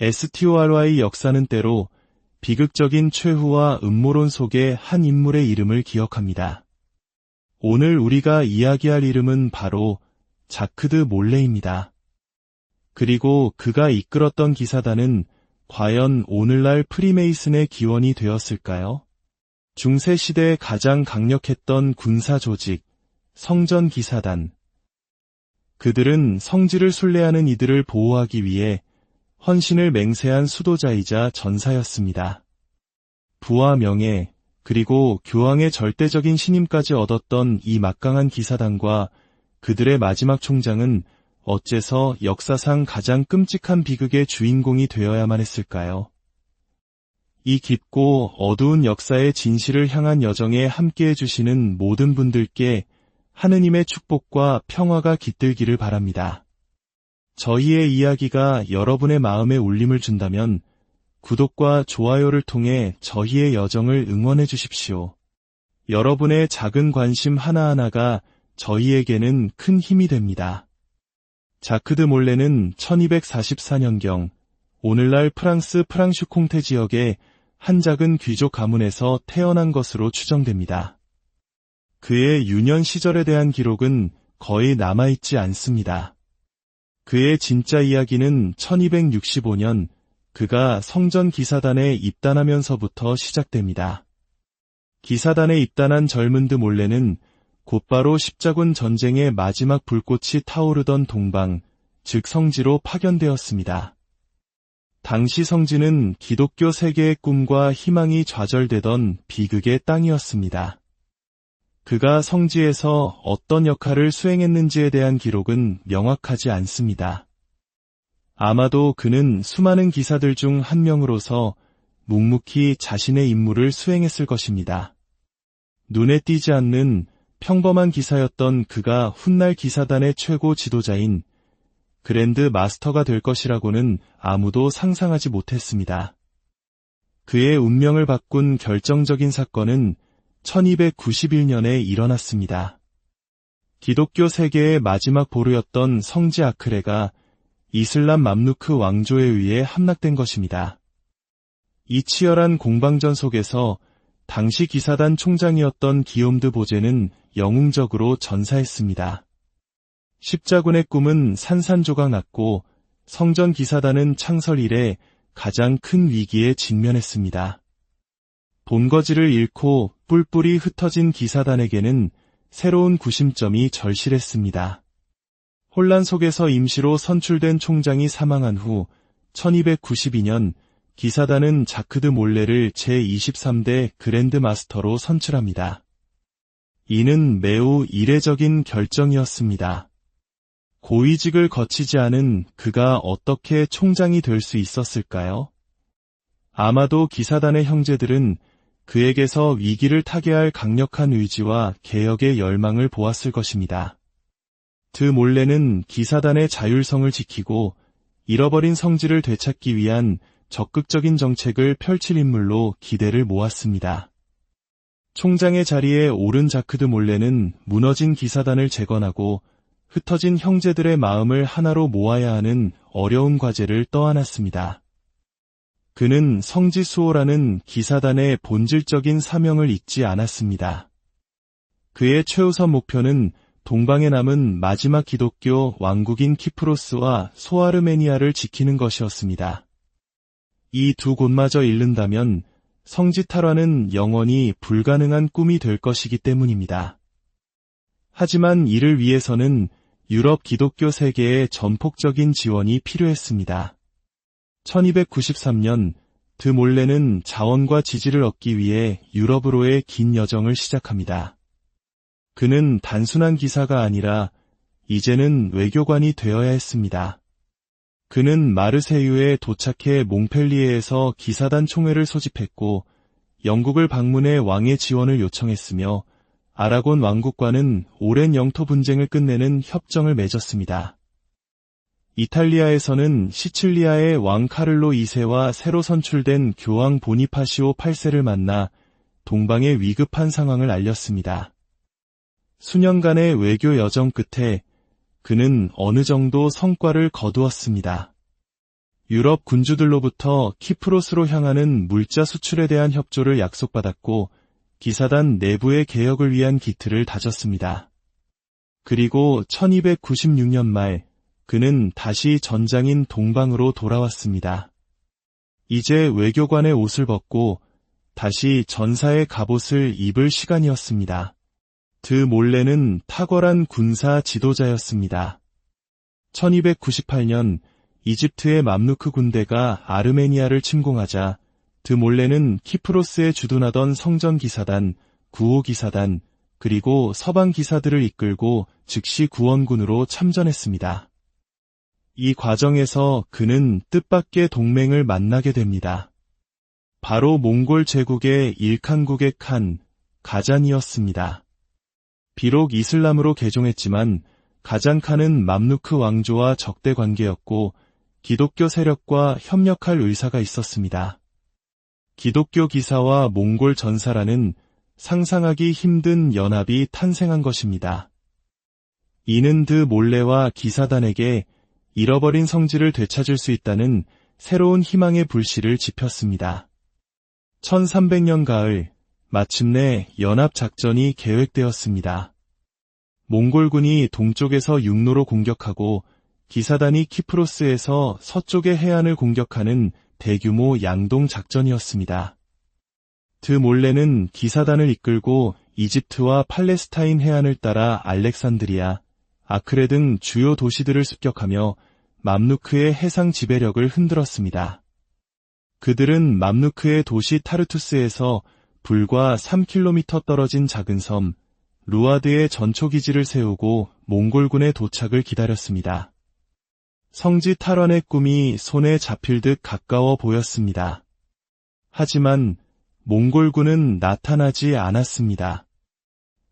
STORY 역사는 때로 비극적인 최후와 음모론 속의 한 인물의 이름을 기억합니다. 오늘 우리가 이야기할 이름은 바로 자크 드 몰레입니다. 그리고 그가 이끌었던 기사단은 과연 오늘날 프리메이슨의 기원이 되었을까요? 중세시대에 가장 강력했던 군사 조직, 성전 기사단. 그들은 성지를 순례하는 이들을 보호하기 위해 헌신을 맹세한 수도자이자 전사였습니다. 부와 명예, 그리고 교황의 절대적인 신임까지 얻었던 이 막강한 기사단과 그들의 마지막 총장은 어째서 역사상 가장 끔찍한 비극의 주인공이 되어야만 했을까요? 이 깊고 어두운 역사의 진실을 향한 여정에 함께해 주시는 모든 분들께 하느님의 축복과 평화가 깃들기를 바랍니다. 저희의 이야기가 여러분의 마음에 울림을 준다면 구독과 좋아요를 통해 저희의 여정을 응원해 주십시오. 여러분의 작은 관심 하나하나가 저희에게는 큰 힘이 됩니다. 자크 드 몰레는 1244년경 오늘날 프랑스 프랑슈콩테 지역의 한 작은 귀족 가문에서 태어난 것으로 추정됩니다. 그의 유년 시절에 대한 기록은 거의 남아있지 않습니다. 그의 진짜 이야기는 1265년 그가 성전 기사단에 입단하면서부터 시작됩니다. 기사단에 입단한 젊은 드 몰레는 곧바로 십자군 전쟁의 마지막 불꽃이 타오르던 동방, 즉 성지로 파견되었습니다. 당시 성지는 기독교 세계의 꿈과 희망이 좌절되던 비극의 땅이었습니다. 그가 성지에서 어떤 역할을 수행했는지에 대한 기록은 명확하지 않습니다. 아마도 그는 수많은 기사들 중 한 명으로서 묵묵히 자신의 임무를 수행했을 것입니다. 눈에 띄지 않는 평범한 기사였던 그가 훗날 기사단의 최고 지도자인 그랜드 마스터가 될 것이라고는 아무도 상상하지 못했습니다. 그의 운명을 바꾼 결정적인 사건은 1291년에 일어났습니다. 기독교 세계의 마지막 보루였던 성지 아크레가 이슬람 맘루크 왕조에 의해 함락된 것입니다. 이 치열한 공방전 속에서 당시 기사단 총장이었던 기욤 드 보제는 영웅적으로 전사했습니다. 십자군의 꿈은 산산조각 났고 성전 기사단은 창설 이래 가장 큰 위기에 직면했습니다. 본거지를 잃고 뿔뿔이 흩어진 기사단에게는 새로운 구심점이 절실했습니다. 혼란 속에서 임시로 선출된 총장이 사망한 후 1292년 기사단은 자크 드 몰레를 제23대 그랜드 마스터로 선출합니다. 이는 매우 이례적인 결정이었습니다. 고위직을 거치지 않은 그가 어떻게 총장이 될 수 있었을까요? 아마도 기사단의 형제들은 그에게서 위기를 타개할 강력한 의지와 개혁의 열망을 보았을 것입니다. 드 몰레는 기사단의 자율성을 지키고 잃어버린 성지를 되찾기 위한 적극적인 정책을 펼칠 인물로 기대를 모았습니다. 총장의 자리에 오른 자크 드 몰레는 무너진 기사단을 재건하고 흩어진 형제들의 마음을 하나로 모아야 하는 어려운 과제를 떠안았습니다. 그는 성지 수호라는 기사단의 본질적인 사명을 잊지 않았습니다. 그의 최우선 목표는 동방에 남은 마지막 기독교 왕국인 키프로스와 소아르메니아를 지키는 것이었습니다. 이 두 곳마저 잃는다면 성지 탈환은 영원히 불가능한 꿈이 될 것이기 때문입니다. 하지만 이를 위해서는 유럽 기독교 세계의 전폭적인 지원이 필요했습니다. 1293년 드 몰레는 자원과 지지를 얻기 위해 유럽으로의 긴 여정을 시작합니다. 그는 단순한 기사가 아니라 이제는 외교관이 되어야 했습니다. 그는 마르세유에 도착해 몽펠리에에서 기사단 총회를 소집했고 영국을 방문해 왕의 지원을 요청했으며 아라곤 왕국과는 오랜 영토 분쟁을 끝내는 협정을 맺었습니다. 이탈리아에서는 시칠리아의 왕 카를로 2세와 새로 선출된 교황 보니파시오 8세를 만나 동방의 위급한 상황을 알렸습니다. 수년간의 외교 여정 끝에 그는 어느 정도 성과를 거두었습니다. 유럽 군주들로부터 키프로스로 향하는 물자 수출에 대한 협조를 약속받았고 기사단 내부의 개혁을 위한 기틀을 다졌습니다. 그리고 1296년 말 그는 다시 전장인 동방으로 돌아왔습니다. 이제 외교관의 옷을 벗고 다시 전사의 갑옷을 입을 시간이었습니다. 드 몰레는 탁월한 군사 지도자였습니다. 1298년 이집트의 맘루크 군대가 아르메니아를 침공하자 드 몰레는 키프로스에 주둔하던 성전기사단, 구호기사단, 그리고 서방기사들을 이끌고 즉시 구원군으로 참전했습니다. 이 과정에서 그는 뜻밖의 동맹을 만나게 됩니다. 바로 몽골 제국의 일칸국의 칸, 가잔이었습니다. 비록 이슬람으로 개종했지만 가잔칸은 맘루크 왕조와 적대 관계였고 기독교 세력과 협력할 의사가 있었습니다. 기독교 기사와 몽골 전사라는 상상하기 힘든 연합이 탄생한 것입니다. 이는 드 몰레와 기사단에게 잃어버린 성지를 되찾을 수 있다는 새로운 희망의 불씨를 지폈습니다. 1300년 가을, 마침내 연합작전이 계획되었습니다. 몽골군이 동쪽에서 육로로 공격하고 기사단이 키프로스에서 서쪽의 해안을 공격하는 대규모 양동 작전이었습니다. 드 몰레는 기사단을 이끌고 이집트와 팔레스타인 해안을 따라 알렉산드리아, 아크레 등 주요 도시들을 습격하며 맘루크의 해상 지배력을 흔들었습니다. 그들은 맘루크의 도시 타르투스에서 불과 3km 떨어진 작은 섬 루아드에 전초기지를 세우고 몽골군의 도착을 기다렸습니다. 성지 탈환의 꿈이 손에 잡힐 듯 가까워 보였습니다. 하지만 몽골군은 나타나지 않았습니다.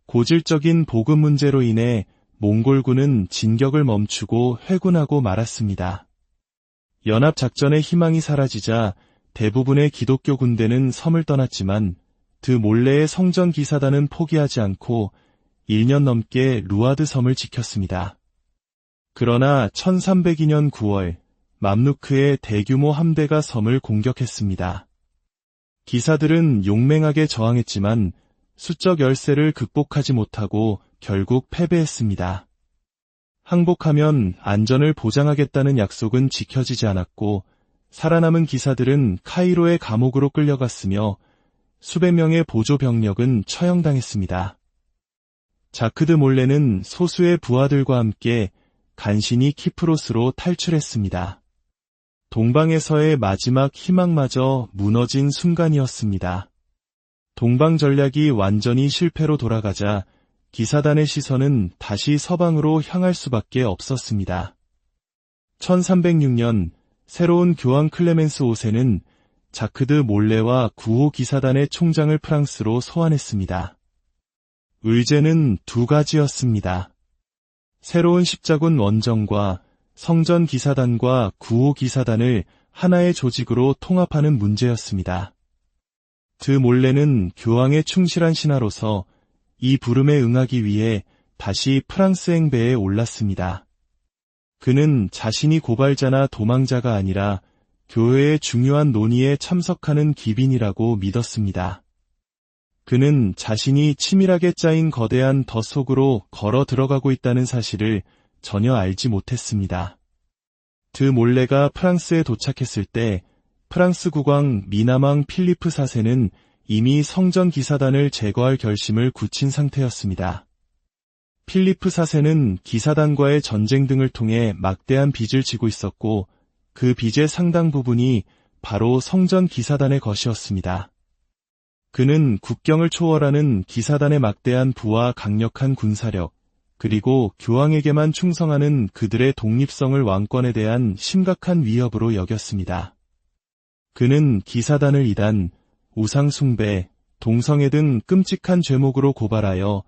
고질적인 보급 문제로 인해 몽골군은 진격을 멈추고 회군하고 말았습니다. 연합작전의 희망이 사라지자 대부분의 기독교 군대는 섬을 떠났지만 드 몰레의 성전기사단은 포기하지 않고 1년 넘게 루아드 섬을 지켰습니다. 그러나 1302년 9월 맘루크의 대규모 함대가 섬을 공격했습니다. 기사들은 용맹하게 저항했지만 수적 열세를 극복하지 못하고 결국 패배했습니다. 항복하면 안전을 보장하겠다는 약속은 지켜지지 않았고 살아남은 기사들은 카이로의 감옥으로 끌려갔으며 수백 명의 보조 병력은 처형당했습니다. 자크드 몰레는 소수의 부하들과 함께 간신히 키프로스로 탈출했습니다. 동방에서의 마지막 희망마저 무너진 순간이었습니다. 동방 전략이 완전히 실패로 돌아가자 기사단의 시선은 다시 서방으로 향할 수밖에 없었습니다. 1306년 새로운 교황 클레멘스 5세는 자크드 몰레와 구호 기사단의 총장을 프랑스로 소환했습니다. 의제는 두 가지였습니다. 새로운 십자군 원정과 성전 기사단과 구호 기사단을 하나의 조직으로 통합하는 문제였습니다. 드 몰레는 교황의 충실한 신하로서 이 부름에 응하기 위해 다시 프랑스 행배에 올랐습니다. 그는 자신이 고발자나 도망자가 아니라 교회의 중요한 논의에 참석하는 기빈이라고 믿었습니다. 그는 자신이 치밀하게 짜인 거대한 덫 속으로 걸어 들어가고 있다는 사실을 전혀 알지 못했습니다. 드 몰레가 프랑스에 도착했을 때 프랑스 국왕 미남왕 필리프 4세는 이미 성전 기사단을 제거할 결심을 굳힌 상태였습니다. 필리프 4세는 기사단과의 전쟁 등을 통해 막대한 빚을 지고 있었고 그 빚의 상당 부분이 바로 성전 기사단의 것이었습니다. 그는 국경을 초월하는 기사단의 막대한 부와 강력한 군사력, 그리고 교황에게만 충성하는 그들의 독립성을 왕권에 대한 심각한 위협으로 여겼습니다. 그는 기사단을 이단, 우상숭배, 동성애 등 끔찍한 죄목으로 고발하여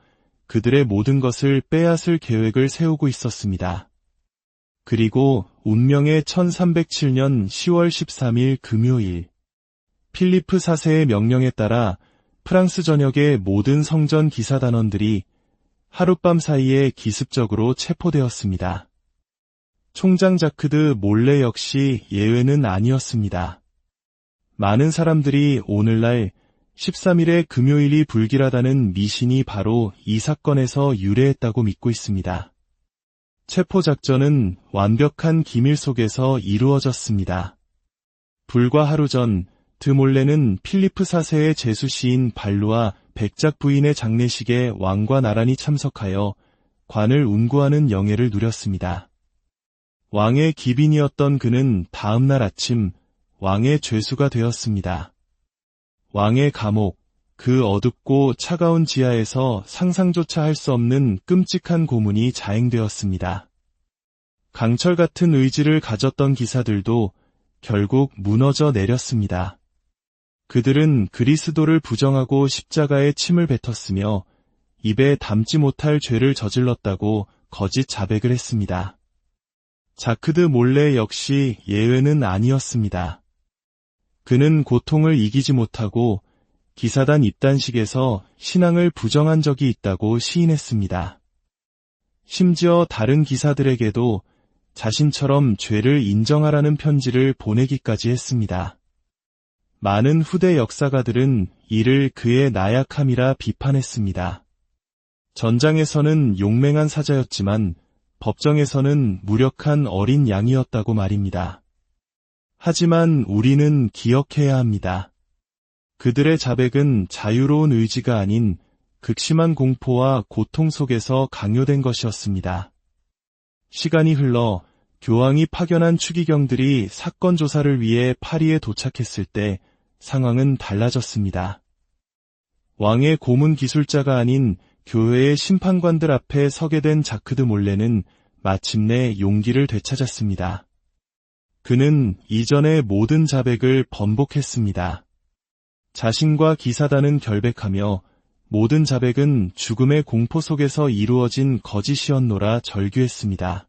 그들의 모든 것을 빼앗을 계획을 세우고 있었습니다. 그리고 운명의 1307년 10월 13일 금요일, 필리프 4세의 명령에 따라 프랑스 전역의 모든 성전 기사단원들이 하룻밤 사이에 기습적으로 체포되었습니다. 총장 자크드 몰레 역시 예외는 아니었습니다. 많은 사람들이 오늘날 13일의 금요일이 불길하다는 미신이 바로 이 사건에서 유래했다고 믿고 있습니다. 체포작전은 완벽한 기밀 속에서 이루어졌습니다. 불과 하루 전 드몰레는 필리프 4세의 제수시인 발루와 백작 부인의 장례식에 왕과 나란히 참석하여 관을 운구하는 영예를 누렸습니다. 왕의 기빈이었던 그는 다음 날 아침 왕의 죄수가 되었습니다. 왕의 감옥, 그 어둡고 차가운 지하에서 상상조차 할 수 없는 끔찍한 고문이 자행되었습니다. 강철 같은 의지를 가졌던 기사들도 결국 무너져 내렸습니다. 그들은 그리스도를 부정하고 십자가에 침을 뱉었으며 입에 담지 못할 죄를 저질렀다고 거짓 자백을 했습니다. 자크드 몰레 역시 예외는 아니었습니다. 그는 고통을 이기지 못하고 기사단 입단식에서 신앙을 부정한 적이 있다고 시인했습니다. 심지어 다른 기사들에게도 자신처럼 죄를 인정하라는 편지를 보내기까지 했습니다. 많은 후대 역사가들은 이를 그의 나약함이라 비판했습니다. 전장에서는 용맹한 사자였지만 법정에서는 무력한 어린 양이었다고 말입니다. 하지만 우리는 기억해야 합니다. 그들의 자백은 자유로운 의지가 아닌 극심한 공포와 고통 속에서 강요된 것이었습니다. 시간이 흘러 교황이 파견한 추기경들이 사건 조사를 위해 파리에 도착했을 때 상황은 달라졌습니다. 왕의 고문 기술자가 아닌 교회의 심판관들 앞에 서게 된 자크드 몰레는 마침내 용기를 되찾았습니다. 그는 이전의 모든 자백을 번복했습니다. 자신과 기사단은 결백하며 모든 자백은 죽음의 공포 속에서 이루어진 거짓이었노라 절규했습니다.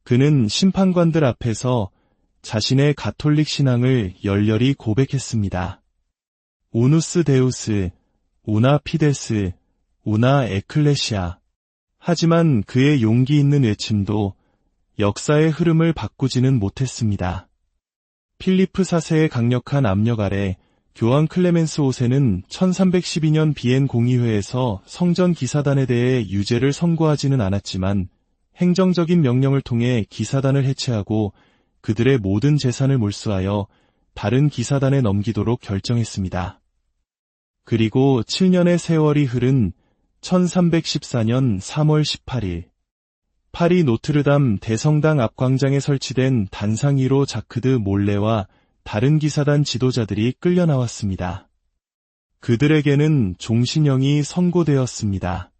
그는 심판관들 앞에서 자신의 가톨릭 신앙을 열렬히 고백했습니다. 우누스 데우스, 우나 피데스, 우나 에클레시아. 하지만 그의 용기 있는 외침도 역사의 흐름을 바꾸지는 못했습니다. 필리프 4세의 강력한 압력 아래 교황 클레멘스 5세는 1312년 비엔 공의회에서 성전 기사단에 대해 유죄를 선고하지는 않았지만 행정적인 명령을 통해 기사단을 해체하고 그들의 모든 재산을 몰수하여 다른 기사단에 넘기도록 결정했습니다. 그리고 7년의 세월이 흐른 1314년 3월 18일 파리 노트르담 대성당 앞 광장에 설치된 단상 위로 자크드 몰레와 다른 기사단 지도자들이 끌려 나왔습니다. 그들에게는 종신형이 선고되었습니다.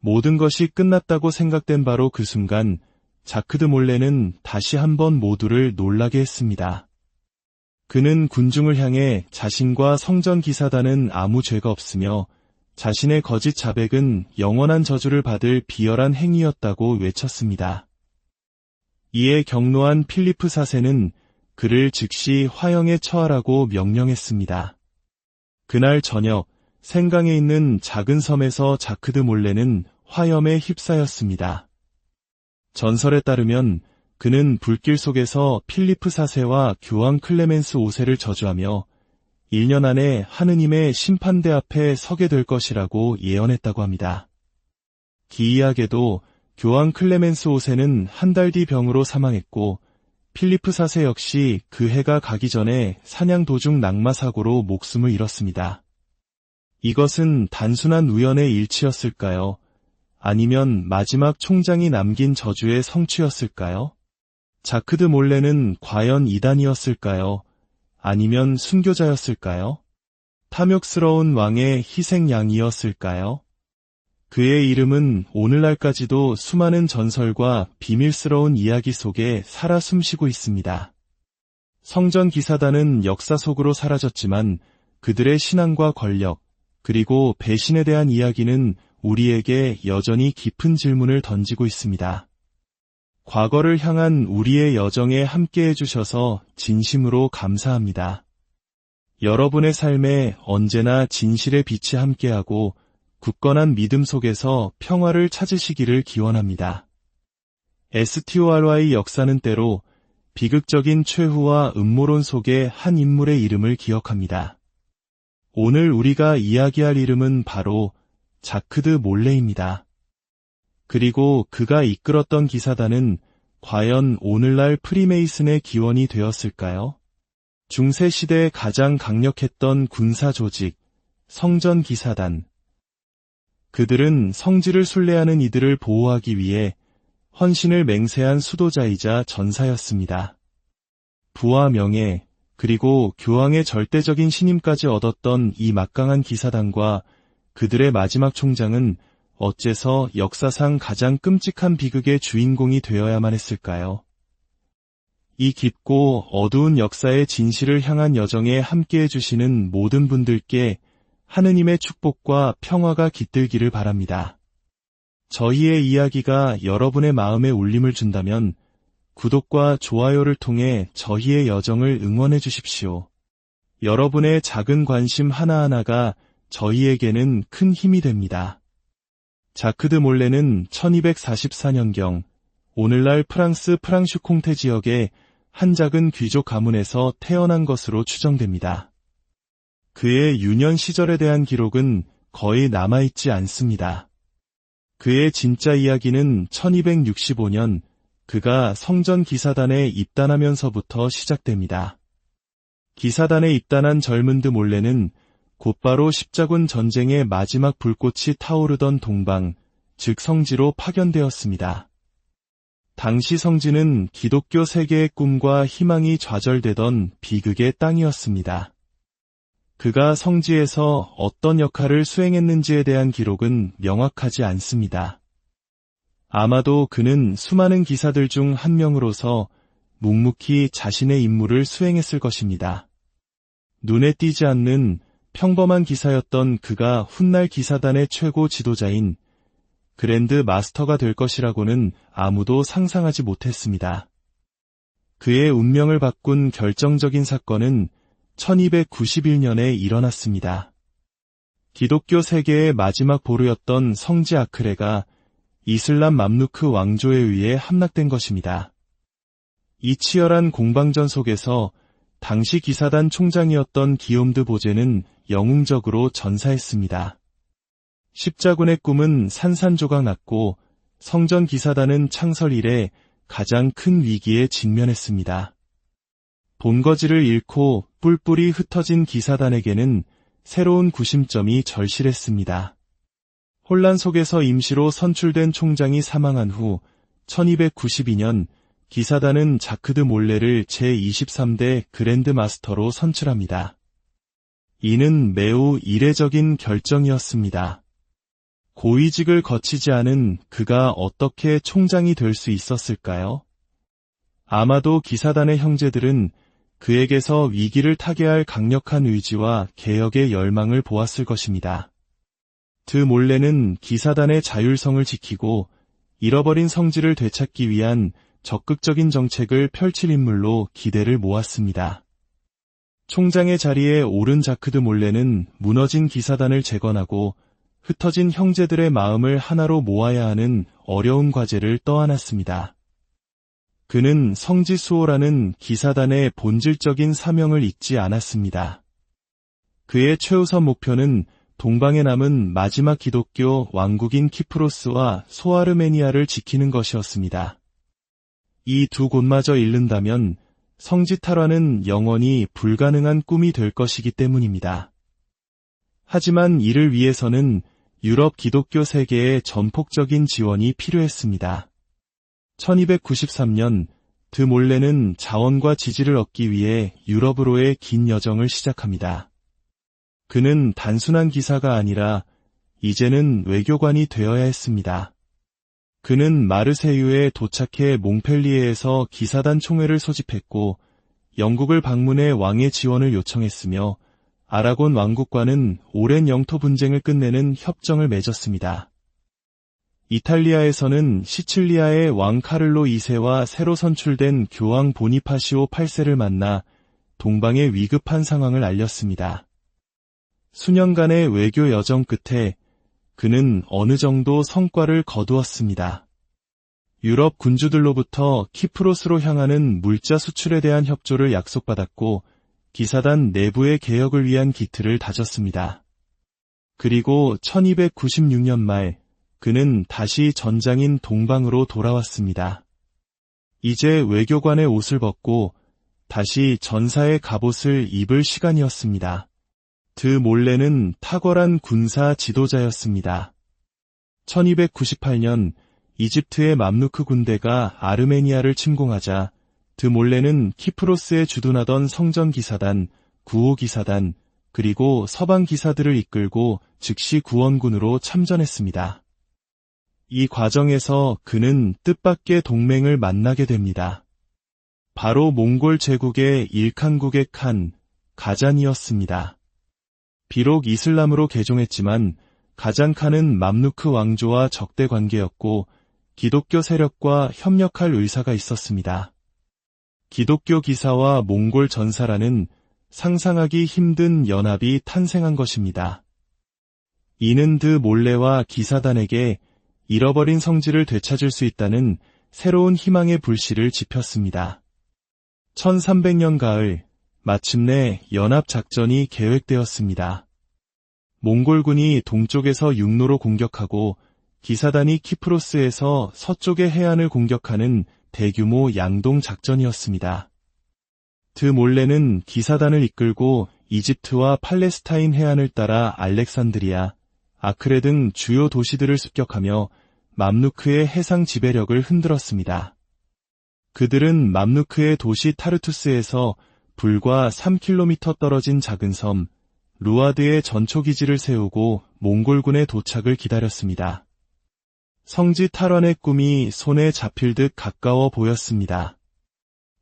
모든 것이 끝났다고 생각된 바로 그 순간 자크드 몰레는 다시 한번 모두를 놀라게 했습니다. 그는 군중을 향해 자신과 성전 기사단은 아무 죄가 없으며 자신의 거짓 자백은 영원한 저주를 받을 비열한 행위였다고 외쳤습니다. 이에 경노한 필리프 4세는 그를 즉시 화형에 처하라고 명령했습니다. 그날 저녁 생강에 있는 작은 섬에서 자크드 몰레는 화염에 휩싸였습니다. 전설에 따르면 그는 불길 속에서 필리프 4세와 교황 클레멘스 5세를 저주하며 1년 안에 하느님의 심판대 앞에 서게 될 것이라고 예언했다고 합니다. 기이하게도 교황 클레멘스 5세는 한 달 뒤 병으로 사망했고 필리프 4세 역시 그 해가 가기 전에 사냥 도중 낙마 사고로 목숨을 잃었습니다. 이것은 단순한 우연의 일치였을까요? 아니면 마지막 총장이 남긴 저주의 성취였을까요? 자크드 몰레는 과연 이단이었을까요? 아니면 순교자였을까요? 탐욕스러운 왕의 희생양이었을까요? 그의 이름은 오늘날까지도 수많은 전설과 비밀스러운 이야기 속에 살아 숨쉬고 있습니다. 성전 기사단은 역사 속으로 사라졌지만 그들의 신앙과 권력, 그리고 배신에 대한 이야기는 우리에게 여전히 깊은 질문을 던지고 있습니다. 과거를 향한 우리의 여정에 함께해 주셔서 진심으로 감사합니다. 여러분의 삶에 언제나 진실의 빛이 함께하고 굳건한 믿음 속에서 평화를 찾으시기를 기원합니다. STORY 역사는 때로 비극적인 최후와 음모론 속의 한 인물의 이름을 기억합니다. 오늘 우리가 이야기할 이름은 바로 자크드 몰레입니다. 그리고 그가 이끌었던 기사단은 과연 오늘날 프리메이슨의 기원이 되었을까요? 중세시대에 가장 강력했던 군사 조직, 성전 기사단. 그들은 성지를 순례하는 이들을 보호하기 위해 헌신을 맹세한 수도자이자 전사였습니다. 부와 명예, 그리고 교황의 절대적인 신임까지 얻었던 이 막강한 기사단과 그들의 마지막 총장은 어째서 역사상 가장 끔찍한 비극의 주인공이 되어야만 했을까요? 이 깊고 어두운 역사의 진실을 향한 여정에 함께해 주시는 모든 분들께 하느님의 축복과 평화가 깃들기를 바랍니다. 저희의 이야기가 여러분의 마음에 울림을 준다면 구독과 좋아요를 통해 저희의 여정을 응원해 주십시오. 여러분의 작은 관심 하나하나가 저희에게는 큰 힘이 됩니다. 자크드 몰레는 1244년경 오늘날 프랑스 프랑슈콩테 지역의 한 작은 귀족 가문에서 태어난 것으로 추정됩니다. 그의 유년 시절에 대한 기록은 거의 남아있지 않습니다. 그의 진짜 이야기는 1265년 그가 성전 기사단에 입단하면서부터 시작됩니다. 기사단에 입단한 젊은드 몰레는 곧바로 십자군 전쟁의 마지막 불꽃이 타오르던 동방, 즉 성지로 파견되었습니다. 당시 성지는 기독교 세계의 꿈과 희망이 좌절되던 비극의 땅이었습니다. 그가 성지에서 어떤 역할을 수행했는지에 대한 기록은 명확하지 않습니다. 아마도 그는 수많은 기사들 중 한 명으로서 묵묵히 자신의 임무를 수행했을 것입니다. 눈에 띄지 않는 평범한 기사였던 그가 훗날 기사단의 최고 지도자인 그랜드 마스터가 될 것이라고는 아무도 상상하지 못했습니다. 그의 운명을 바꾼 결정적인 사건은 1291년에 일어났습니다. 기독교 세계의 마지막 보루였던 성지 아크레가 이슬람 맘루크 왕조에 의해 함락된 것입니다. 이 치열한 공방전 속에서 당시 기사단 총장이었던 기욤드 보제는 영웅적으로 전사했습니다. 십자군의 꿈은 산산조각 났고 성전 기사단은 창설 이래 가장 큰 위기에 직면했습니다. 본거지를 잃고 뿔뿔이 흩어진 기사단에게는 새로운 구심점이 절실했습니다. 혼란 속에서 임시로 선출된 총장이 사망한 후 1292년 기사단은 자크드 몰레를 제23대 그랜드 마스터로 선출합니다. 이는 매우 이례적인 결정이었습니다. 고위직을 거치지 않은 그가 어떻게 총장이 될 수 있었을까요? 아마도 기사단의 형제들은 그에게서 위기를 타개할 강력한 의지와 개혁의 열망을 보았을 것입니다. 드 몰레는 기사단의 자율성을 지키고 잃어버린 성지를 되찾기 위한 적극적인 정책을 펼칠 인물로 기대를 모았습니다. 총장의 자리에 오른 자크드 몰레는 무너진 기사단을 재건하고 흩어진 형제들의 마음을 하나로 모아야 하는 어려운 과제를 떠안았습니다. 그는 성지 수호라는 기사단의 본질적인 사명을 잊지 않았습니다. 그의 최우선 목표는 동방에 남은 마지막 기독교 왕국인 키프로스와 소아르메니아를 지키는 것이었습니다. 이 두 곳마저 잃는다면 성지 탈환은 영원히 불가능한 꿈이 될 것이기 때문입니다. 하지만 이를 위해서는 유럽 기독교 세계의 전폭적인 지원이 필요했습니다. 1293년 드 몰레는 자원과 지지를 얻기 위해 유럽으로의 긴 여정을 시작합니다. 그는 단순한 기사가 아니라 이제는 외교관이 되어야 했습니다. 그는 마르세유에 도착해 몽펠리에에서 기사단 총회를 소집했고 영국을 방문해 왕의 지원을 요청했으며 아라곤 왕국과는 오랜 영토 분쟁을 끝내는 협정을 맺었습니다. 이탈리아에서는 시칠리아의 왕 카를로 2세와 새로 선출된 교황 보니파시오 8세를 만나 동방의 위급한 상황을 알렸습니다. 수년간의 외교 여정 끝에 그는 어느 정도 성과를 거두었습니다. 유럽 군주들로부터 키프로스로 향하는 물자 수출에 대한 협조를 약속받았고 기사단 내부의 개혁을 위한 기틀을 다졌습니다. 그리고 1296년 말 그는 다시 전장인 동방으로 돌아왔습니다. 이제 외교관의 옷을 벗고 다시 전사의 갑옷을 입을 시간이었습니다. 드 몰레는 탁월한 군사 지도자였습니다. 1298년 이집트의 맘루크 군대가 아르메니아를 침공하자 드 몰레는 키프로스에 주둔하던 성전기사단, 구호기사단, 그리고 서방기사들을 이끌고 즉시 구원군으로 참전했습니다. 이 과정에서 그는 뜻밖의 동맹을 만나게 됩니다. 바로 몽골 제국의 일칸국의 칸, 가잔이었습니다. 비록 이슬람으로 개종했지만 가잔칸은 맘루크 왕조와 적대 관계였고 기독교 세력과 협력할 의사가 있었습니다. 기독교 기사와 몽골 전사라는 상상하기 힘든 연합이 탄생한 것입니다. 이는 드 몰레와 기사단에게 잃어버린 성지를 되찾을 수 있다는 새로운 희망의 불씨를 지폈습니다. 1300년 가을, 마침내 연합작전이 계획되었습니다. 몽골군이 동쪽에서 육로로 공격하고 기사단이 키프로스에서 서쪽의 해안을 공격하는 대규모 양동작전이었습니다. 드 몰레는 기사단을 이끌고 이집트와 팔레스타인 해안을 따라 알렉산드리아, 아크레 등 주요 도시들을 습격하며 맘루크의 해상 지배력을 흔들었습니다. 그들은 맘루크의 도시 타르투스에서 불과 3km 떨어진 작은 섬 루아드에 전초기지를 세우고 몽골군의 도착을 기다렸습니다. 성지 탈환의 꿈이 손에 잡힐 듯 가까워 보였습니다.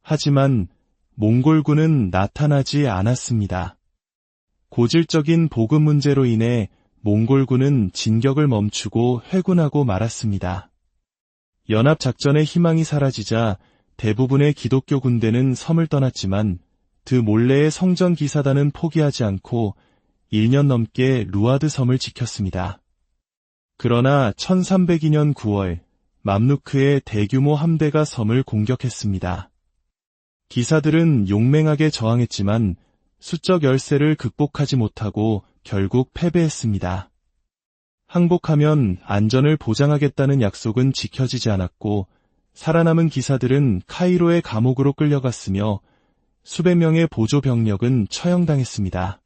하지만 몽골군은 나타나지 않았습니다. 고질적인 보급 문제로 인해 몽골군은 진격을 멈추고 회군하고 말았습니다. 연합작전의 희망이 사라지자 대부분의 기독교 군대는 섬을 떠났지만 드 몰레의 성전기사단은 포기하지 않고 1년 넘게 루아드 섬을 지켰습니다. 그러나 1302년 9월 맘루크의 대규모 함대가 섬을 공격했습니다. 기사들은 용맹하게 저항했지만 수적 열세를 극복하지 못하고 결국 패배했습니다. 항복하면 안전을 보장하겠다는 약속은 지켜지지 않았고 살아남은 기사들은 카이로의 감옥으로 끌려갔으며 수백 명의 보조 병력은 처형당했습니다.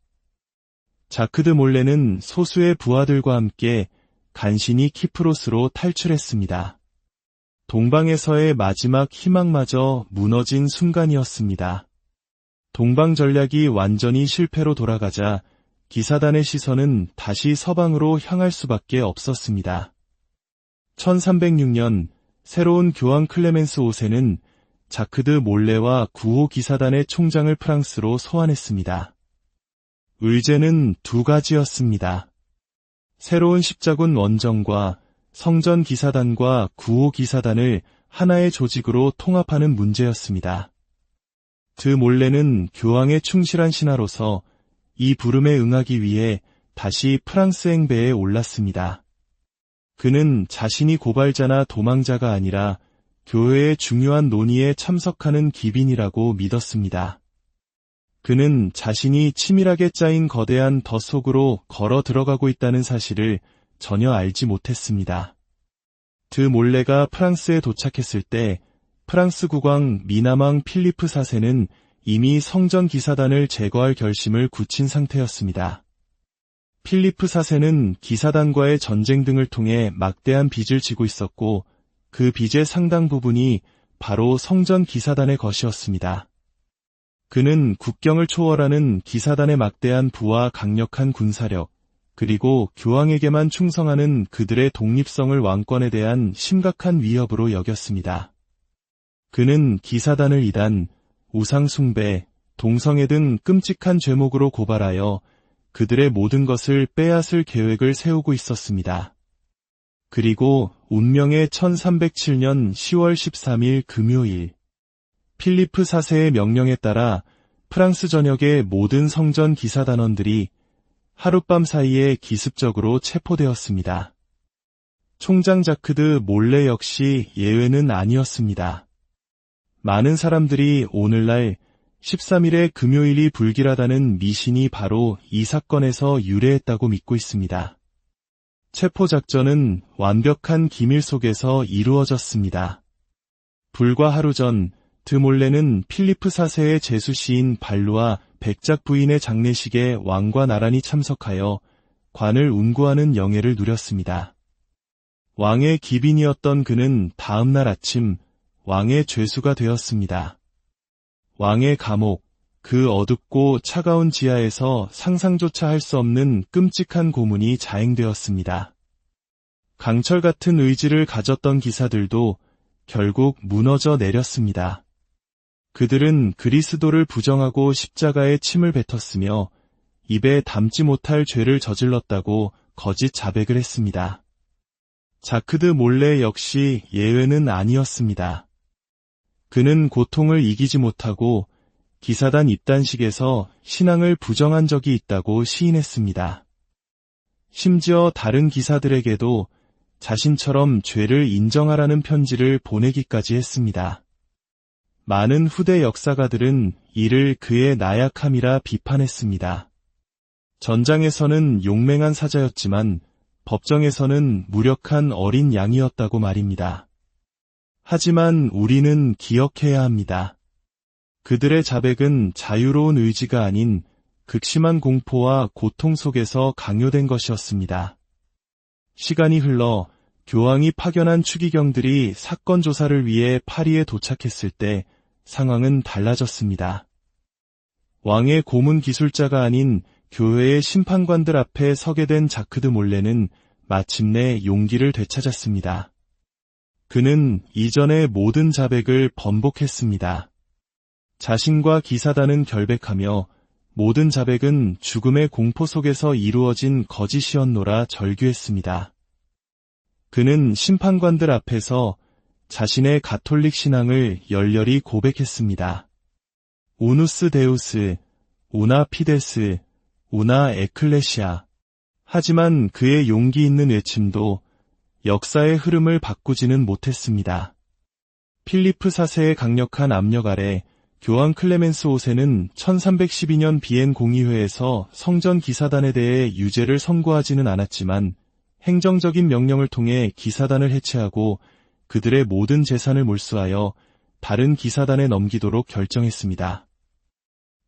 자크드 몰레는 소수의 부하들과 함께 간신히 키프로스로 탈출했습니다. 동방에서의 마지막 희망마저 무너진 순간이었습니다. 동방 전략이 완전히 실패로 돌아가자 기사단의 시선은 다시 서방으로 향할 수밖에 없었습니다. 1306년 새로운 교황 클레멘스 5세는 자크드 몰레와 구호 기사단의 총장을 프랑스로 소환했습니다. 의제는 두 가지였습니다. 새로운 십자군 원정과 성전 기사단과 구호 기사단을 하나의 조직으로 통합하는 문제였습니다. 드 몰레는 교황의 충실한 신하로서 이 부름에 응하기 위해 다시 프랑스 행배에 올랐습니다. 그는 자신이 고발자나 도망자가 아니라 교회의 중요한 논의에 참석하는 기빈이라고 믿었습니다. 그는 자신이 치밀하게 짜인 거대한 덫 속으로 걸어 들어가고 있다는 사실을 전혀 알지 못했습니다. 드 몰레가 프랑스에 도착했을 때 프랑스 국왕 미남왕 필리프 4세는 이미 성전 기사단을 제거할 결심을 굳힌 상태였습니다. 필리프 4세는 기사단과의 전쟁 등을 통해 막대한 빚을 지고 있었고 그 빚의 상당 부분이 바로 성전 기사단의 것이었습니다. 그는 국경을 초월하는 기사단의 막대한 부와 강력한 군사력, 그리고 교황에게만 충성하는 그들의 독립성을 왕권에 대한 심각한 위협으로 여겼습니다. 그는 기사단을 이단, 우상숭배, 동성애 등 끔찍한 죄목으로 고발하여 그들의 모든 것을 빼앗을 계획을 세우고 있었습니다. 그리고 운명의 1307년 10월 13일 금요일, 필리프 4세의 명령에 따라 프랑스 전역의 모든 성전 기사단원들이 하룻밤 사이에 기습적으로 체포되었습니다. 총장 자크드 몰레 역시 예외는 아니었습니다. 많은 사람들이 오늘날 13일의 금요일이 불길하다는 미신이 바로 이 사건에서 유래했다고 믿고 있습니다. 체포작전은 완벽한 기밀 속에서 이루어졌습니다. 불과 하루 전 드몰레는 필리프 4세의 제수시인 발루와 백작 부인의 장례식에 왕과 나란히 참석하여 관을 운구하는 영예를 누렸습니다. 왕의 기빈이었던 그는 다음날 아침 왕의 죄수가 되었습니다. 왕의 감옥, 그 어둡고 차가운 지하에서 상상조차 할 수 없는 끔찍한 고문이 자행되었습니다. 강철 같은 의지를 가졌던 기사들도 결국 무너져 내렸습니다. 그들은 그리스도를 부정하고 십자가에 침을 뱉었으며 입에 담지 못할 죄를 저질렀다고 거짓 자백을 했습니다. 자크드 몰레 역시 예외는 아니었습니다. 그는 고통을 이기지 못하고 기사단 입단식에서 신앙을 부정한 적이 있다고 시인했습니다. 심지어 다른 기사들에게도 자신처럼 죄를 인정하라는 편지를 보내기까지 했습니다. 많은 후대 역사가들은 이를 그의 나약함이라 비판했습니다. 전장에서는 용맹한 사자였지만 법정에서는 무력한 어린 양이었다고 말입니다. 하지만 우리는 기억해야 합니다. 그들의 자백은 자유로운 의지가 아닌 극심한 공포와 고통 속에서 강요된 것이었습니다. 시간이 흘러 교황이 파견한 추기경들이 사건 조사를 위해 파리에 도착했을 때 상황은 달라졌습니다. 왕의 고문 기술자가 아닌 교회의 심판관들 앞에 서게 된 자크드 몰레는 마침내 용기를 되찾았습니다. 그는 이전의 모든 자백을 번복했습니다. 자신과 기사단은 결백하며 모든 자백은 죽음의 공포 속에서 이루어진 거짓이었노라 절규했습니다. 그는 심판관들 앞에서 자신의 가톨릭 신앙을 열렬히 고백했습니다. 우누스 데우스, 우나 피데스, 우나 에클레시아. 하지만 그의 용기 있는 외침도 역사의 흐름을 바꾸지는 못했습니다. 필리프 4세의 강력한 압력 아래 교황 클레멘스 5세는 1312년 비엔 공의회에서 성전 기사단에 대해 유죄를 선고하지는 않았지만 행정적인 명령을 통해 기사단을 해체하고 그들의 모든 재산을 몰수하여 다른 기사단에 넘기도록 결정했습니다.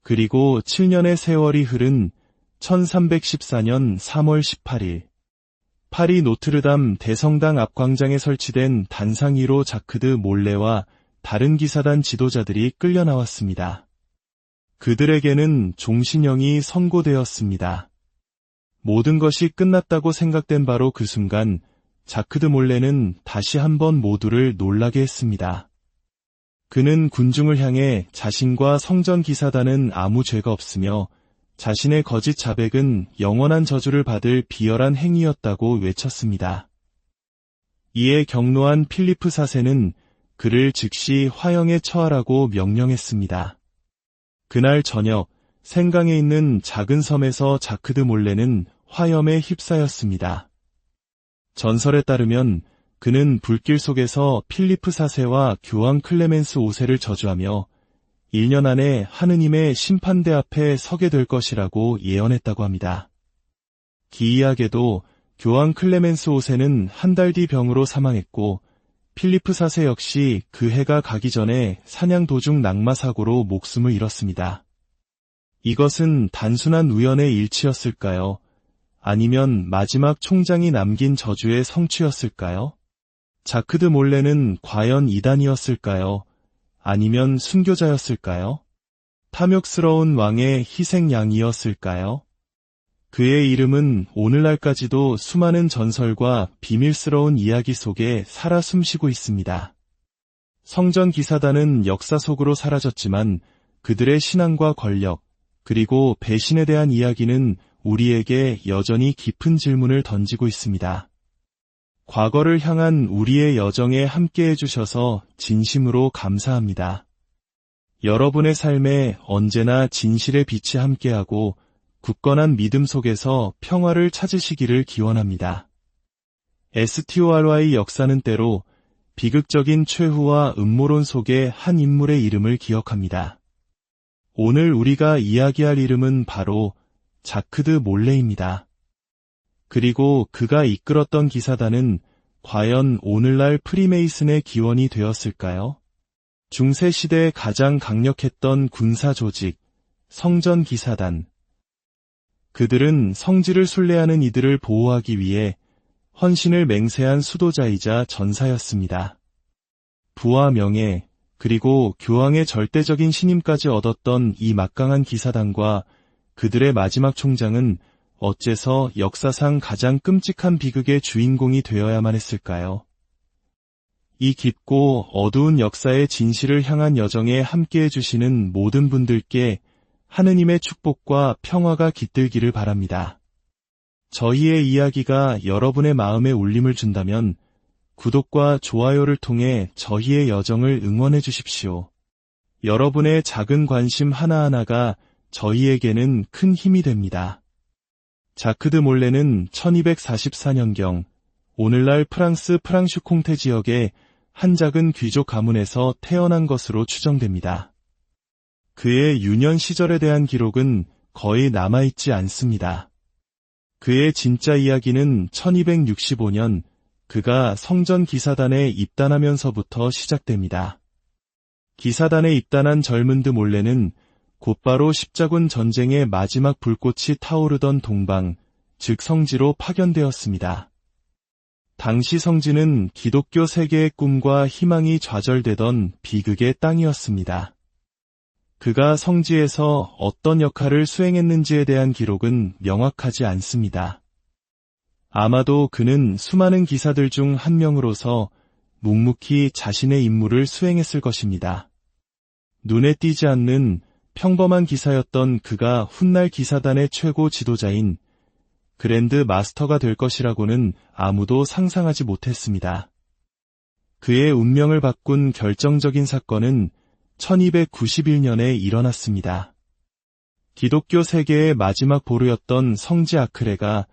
그리고 7년의 세월이 흐른 1314년 3월 18일 파리 노트르담 대성당 앞 광장에 설치된 단상 위로 자크드 몰레와 다른 기사단 지도자들이 끌려 나왔습니다. 그들에게는 종신형이 선고되었습니다. 모든 것이 끝났다고 생각된 바로 그 순간 자크드 몰레는 다시 한번 모두를 놀라게 했습니다. 그는 군중을 향해 자신과 성전 기사단은 아무 죄가 없으며 자신의 거짓 자백은 영원한 저주를 받을 비열한 행위였다고 외쳤습니다. 이에 경노한 필리프 4세는 그를 즉시 화형에 처하라고 명령했습니다. 그날 저녁 생강에 있는 작은 섬에서 자크드 몰레는 화염에 휩싸였습니다. 전설에 따르면 그는 불길 속에서 필리프 4세와 교황 클레멘스 5세를 저주하며 1년 안에 하느님의 심판대 앞에 서게 될 것이라고 예언했다고 합니다. 기이하게도 교황 클레멘스 5세는 한 달 뒤 병으로 사망했고 필리프 4세 역시 그 해가 가기 전에 사냥 도중 낙마 사고로 목숨을 잃었습니다. 이것은 단순한 우연의 일치였을까요? 아니면 마지막 총장이 남긴 저주의 성취였을까요? 자크드 몰레는 과연 이단이었을까요? 아니면 순교자였을까요? 탐욕스러운 왕의 희생양이었을까요? 그의 이름은 오늘날까지도 수많은 전설과 비밀스러운 이야기 속에 살아 숨쉬고 있습니다. 성전 기사단은 역사 속으로 사라졌지만 그들의 신앙과 권력, 그리고 배신에 대한 이야기는 우리에게 여전히 깊은 질문을 던지고 있습니다. 과거를 향한 우리의 여정에 함께해 주셔서 진심으로 감사합니다. 여러분의 삶에 언제나 진실의 빛이 함께하고 굳건한 믿음 속에서 평화를 찾으시기를 기원합니다. STORY 역사는 때로 비극적인 최후와 음모론 속의 한 인물의 이름을 기억합니다. 오늘 우리가 이야기할 이름은 바로 자크드 몰레입니다. 그리고 그가 이끌었던 기사단은 과연 오늘날 프리메이슨의 기원이 되었을까요? 중세시대에 가장 강력했던 군사 조직, 성전 기사단. 그들은 성지를 순례하는 이들을 보호하기 위해 헌신을 맹세한 수도자이자 전사였습니다. 부와 명예, 그리고 교황의 절대적인 신임까지 얻었던 이 막강한 기사단과 그들의 마지막 총장은 어째서 역사상 가장 끔찍한 비극의 주인공이 되어야만 했을까요? 이 깊고 어두운 역사의 진실을 향한 여정에 함께해 주시는 모든 분들께 하느님의 축복과 평화가 깃들기를 바랍니다. 저희의 이야기가 여러분의 마음에 울림을 준다면 구독과 좋아요를 통해 저희의 여정을 응원해 주십시오. 여러분의 작은 관심 하나하나가 저희에게는 큰 힘이 됩니다. 자크드 몰레는 1244년경 오늘날 프랑스 프랑슈콩테 지역의 한 작은 귀족 가문에서 태어난 것으로 추정됩니다. 그의 유년 시절에 대한 기록은 거의 남아있지 않습니다. 그의 진짜 이야기는 1265년 그가 성전 기사단에 입단하면서부터 시작됩니다. 기사단에 입단한 젊은드 몰레는 곧바로 십자군 전쟁의 마지막 불꽃이 타오르던 동방, 즉 성지로 파견되었습니다. 당시 성지는 기독교 세계의 꿈과 희망이 좌절되던 비극의 땅이었습니다. 그가 성지에서 어떤 역할을 수행했는지에 대한 기록은 명확하지 않습니다. 아마도 그는 수많은 기사들 중 한 명으로서 묵묵히 자신의 임무를 수행했을 것입니다. 눈에 띄지 않는 평범한 기사였던 그가 훗날 기사단의 최고 지도자인 그랜드 마스터가 될 것이라고는 아무도 상상하지 못했습니다. 그의 운명을 바꾼 결정적인 사건은 1291년에 일어났습니다. 기독교 세계의 마지막 보루였던 성지 아크레가